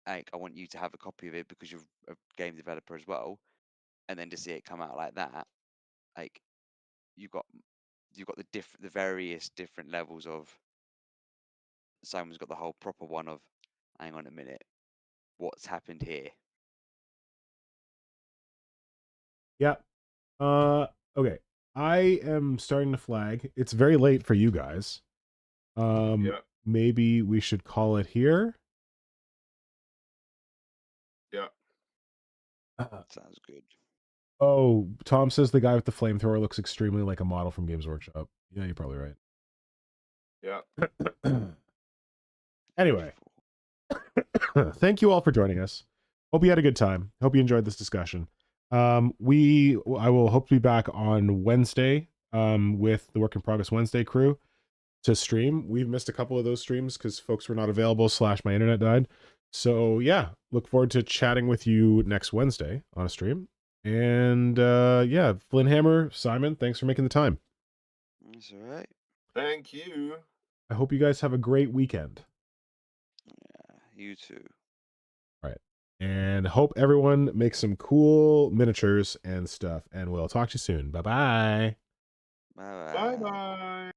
Like I want you to have a copy of it because you're a game developer as well, and then to see it come out like that, like you've got the various different levels of. Simon's got the whole proper one of, hang on a minute, what's happened here? Yeah. Okay. I am starting to flag. It's very late for you guys. Yeah. Maybe we should call it here. Yeah. Sounds good. Oh, Tom says the guy with the flamethrower looks extremely like a model from Games Workshop. Yeah, you're probably right. Yeah. Anyway, thank you all for joining us. Hope you had a good time. Hope you enjoyed this discussion. I will hope to be back on Wednesday with the Work in Progress Wednesday crew to stream. We've missed a couple of those streams because folks were not available / my internet died. So yeah, look forward to chatting with you next Wednesday on a stream. And yeah, Flynnhammer, Simon, thanks for making the time. That's all right. Thank you. I hope you guys have a great weekend. Yeah, you too. All right. And hope everyone makes some cool miniatures and stuff. And we'll talk to you soon. Bye-bye. Bye Bye bye.